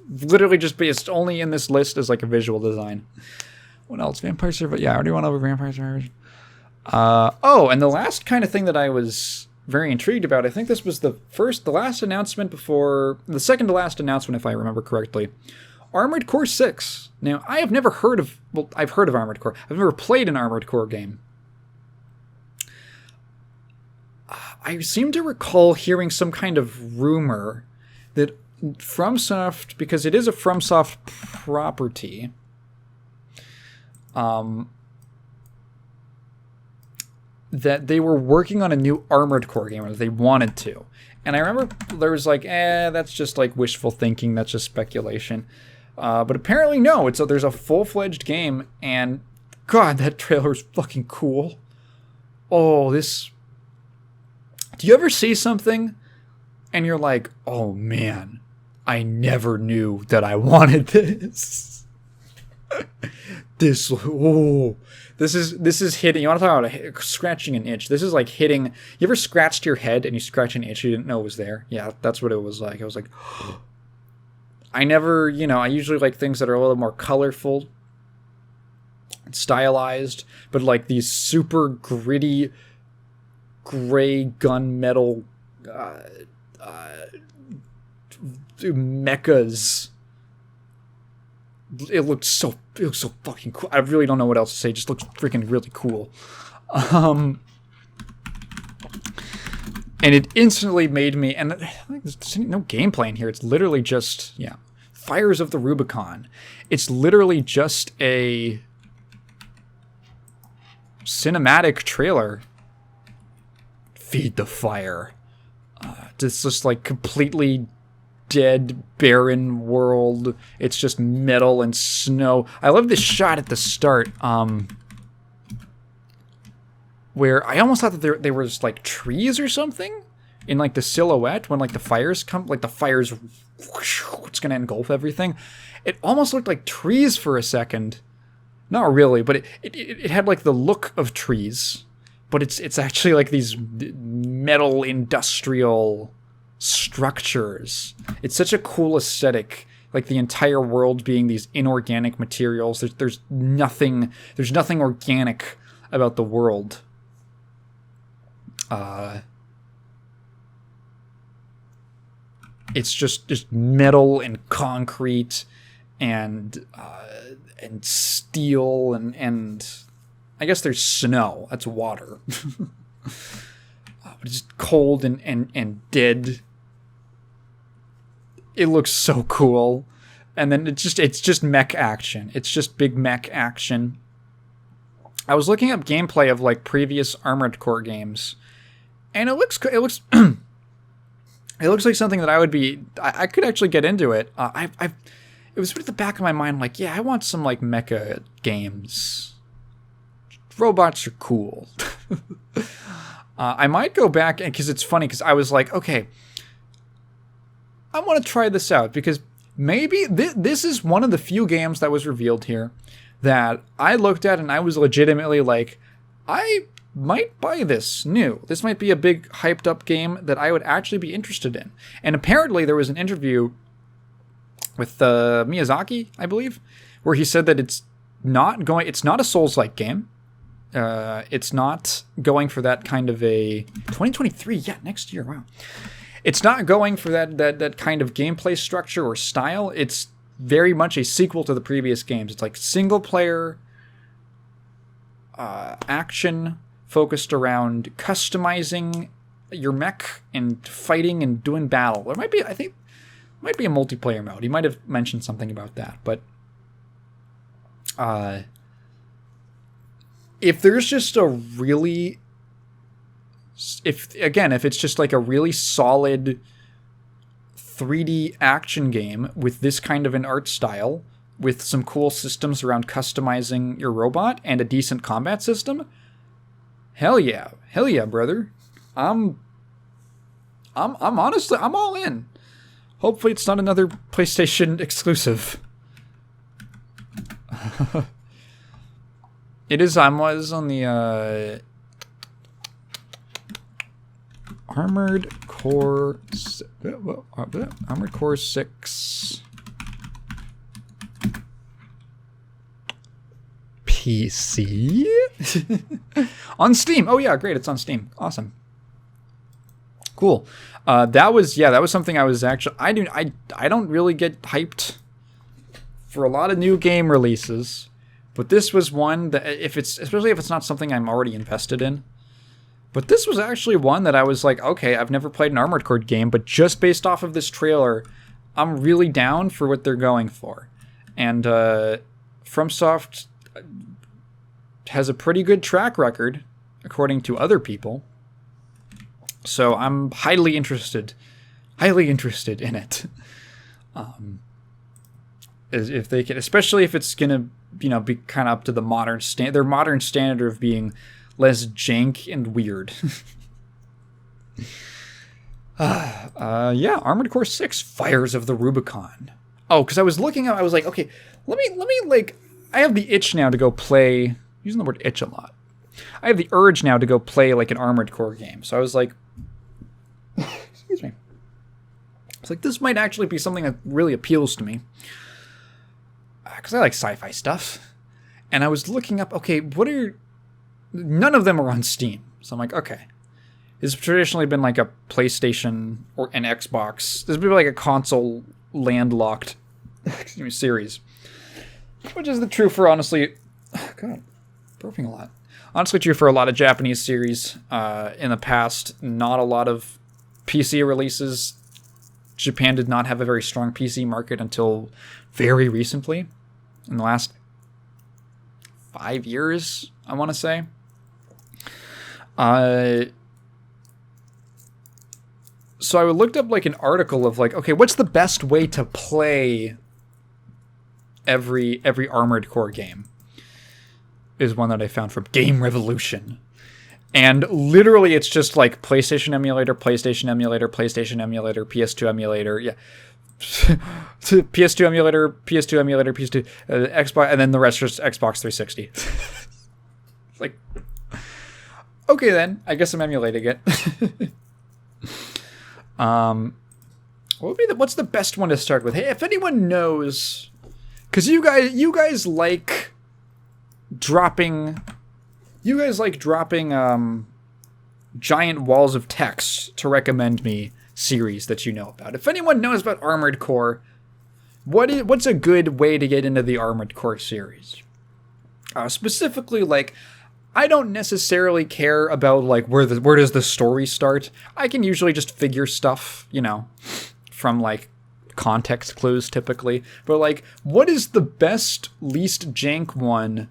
Literally just based only in this list as like a visual design. What else? Vampire Survivors. Yeah, I already went over Vampire Survivors. And the last kind of thing that I was very intrigued about, I think this was the last announcement before, the second to last announcement, if I remember correctly. Armored Core 6. Now, I have never heard of, well, I've heard of Armored Core. I've never played an Armored Core game. I seem to recall hearing some kind of rumor that FromSoft, because it is a FromSoft property, that they were working on a new Armored Core game, or they wanted to. And I remember there was like, that's just like wishful thinking, that's just speculation. But apparently no, there's a full-fledged game, and God, that trailer is fucking cool. Oh, this... Do you ever see something, and you're like, oh man, I never knew that I wanted this. This is hitting. You want to talk about scratching an itch? This is like hitting. You ever scratched your head and you scratch an itch you didn't know was there? Yeah, that's what it was like. I was like, I never, I usually like things that are a little more colorful and stylized, but like these super gritty, gray gunmetal mechas. It looks so fucking cool. I really don't know what else to say. It just looks freaking really cool. And it instantly made me, and there's no gameplay in here. It's literally just, Fires of the Rubicon. It's literally just a cinematic trailer. Feed the fire. It's just like completely dead, barren world. It's just metal and snow. I love this shot at the start, where I almost thought that there was like trees or something in like the silhouette when like the fires come, like the fires, it's gonna engulf everything. It almost looked like trees for a second. Not really, but it had like the look of trees, but it's actually like these metal industrial structures. It's such a cool aesthetic, like the entire world being these inorganic materials. There's nothing organic about the world. It's just metal and concrete and steel and I guess there's snow. That's water. But it's cold and dead. It looks so cool. And then it's just mech action. It's just big mech action. I was looking up gameplay of like previous Armored Core games, and it looks it looks like something that I could actually get into it. It was at the back of my mind like, yeah, I want some like mecha games. Robots are cool. I might go back, because it's funny, because I was like, okay, I want to try this out, because maybe this is one of the few games that was revealed here that I looked at and I was legitimately like, I might buy this new. This might be a big hyped up game that I would actually be interested in. And apparently there was an interview with Miyazaki, I believe, where he said that it's not a Souls-like game. It's not going for that kind of a 2023. Yeah, next year. Wow. It's not going for that kind of gameplay structure or style. It's very much a sequel to the previous games. It's like single player, action focused around customizing your mech and fighting and doing battle. There might be, I think, might be a multiplayer mode. He might have mentioned something about that, but if there's just a really, if it's just like a really solid 3D action game with this kind of an art style, with some cool systems around customizing your robot and a decent combat system, hell yeah, brother. I'm honestly, I'm all in. Hopefully it's not another PlayStation exclusive. It is. I was on the Armored Core 6 PC on Steam. Oh yeah, great! It's on Steam. Awesome. Cool. That was something I was actually. I don't really get hyped for a lot of new game releases, but this was one that especially if it's not something I'm already invested in. But this was actually one that I was like, okay, I've never played an Armored Core game, but just based off of this trailer, I'm really down for what they're going for. And FromSoft has a pretty good track record, according to other people. So I'm highly interested in it. If they can, especially if it's gonna, be kind of up to the their modern standard of being less jank and weird. Armored Core 6, Fires of the Rubicon. Oh, because I was looking up, I was like, okay, let me I have the itch now to go play, using the word itch a lot. I have the urge now to go play like an Armored Core game. So I was like, excuse me. It's like, this might actually be something that really appeals to me. Because I like sci-fi stuff. And I was looking up, okay, none of them are on Steam. So I'm like, okay. It's traditionally been like a PlayStation or an Xbox. This would be like a console landlocked series. Which is the true for, honestly... God, burping a lot. Honestly true for a lot of Japanese series in the past. Not a lot of PC releases. Japan did not have a very strong PC market until very recently. In the last 5 years, I want to say. So I looked up like an article of like, okay, what's the best way to play every Armored Core game? Is one that I found from Game Revolution. And literally it's just like PlayStation emulator, PS2 emulator, yeah. PS2 emulator, Xbox, and then the rest is Xbox 360. Like, okay then, I guess I'm emulating it. What's the best one to start with? Hey, if anyone knows, because you guys like dropping giant walls of text to recommend me series that you know about. If anyone knows about Armored Core, what's a good way to get into the Armored Core series? Specifically, like, I don't necessarily care about like where does the story start. I can usually just figure stuff, from like context clues typically. But like, what is the best, least jank one?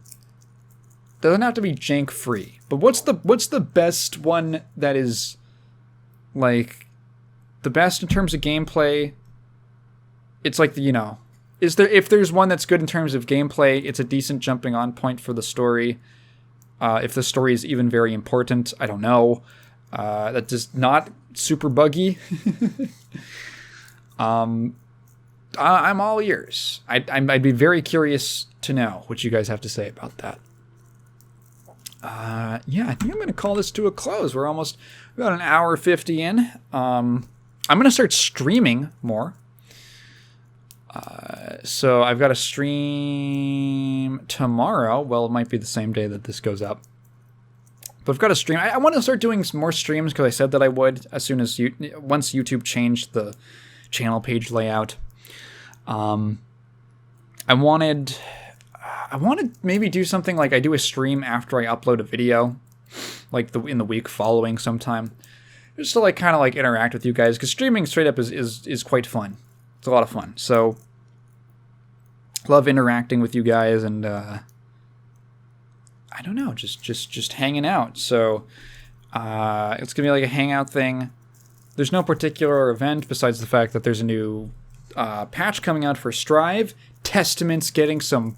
Doesn't have to be jank free, but what's the best one that is like the best in terms of gameplay? It's like if there's one that's good in terms of gameplay, it's a decent jumping on point for the story. If the story is even very important, I don't know. That is not super buggy. I'm all ears. I'd be very curious to know what you guys have to say about that. I think I'm going to call this to a close. We're almost about an hour 50 in. I'm going to start streaming more. So I've got a stream tomorrow. Well, it might be the same day that this goes up. But I've got a stream. I want to start doing some more streams because I said that I would as soon as once YouTube changed the channel page layout. I I want to maybe do something like I do a stream after I upload a video, like in the week following sometime, just to like kind of like interact with you guys, because streaming straight up is quite fun. It's a lot of fun. So love interacting with you guys, and I don't know, just hanging out. So it's gonna be like a hangout thing. There's no particular event besides the fact that there's a new patch coming out for Strive. Testament's getting some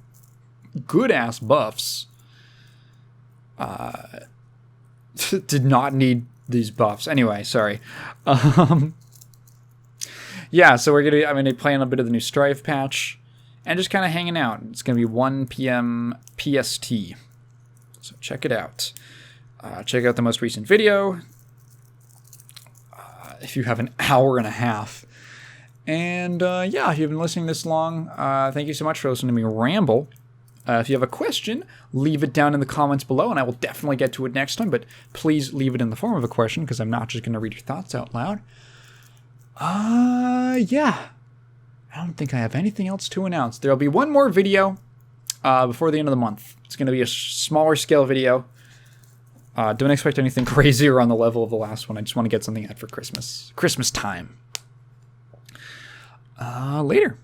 good-ass buffs. Did not need these buffs. Anyway, sorry. Yeah, so I'm going to be playing a bit of the new Strive patch and just kind of hanging out. It's going to be 1 p.m. PST. So check it out. Check out the most recent video. If you have an hour and a half. And yeah, if you've been listening this long, thank you so much for listening to me ramble. If you have a question, leave it down in the comments below, and I will definitely get to it next time, but please leave it in the form of a question, because I'm not just going to read your thoughts out loud. Yeah. I don't think I have anything else to announce. There'll be one more video before the end of the month. It's going to be a smaller scale video. Don't expect anything crazy or on the level of the last one. I just want to get something out for Christmas. Christmas time. Later.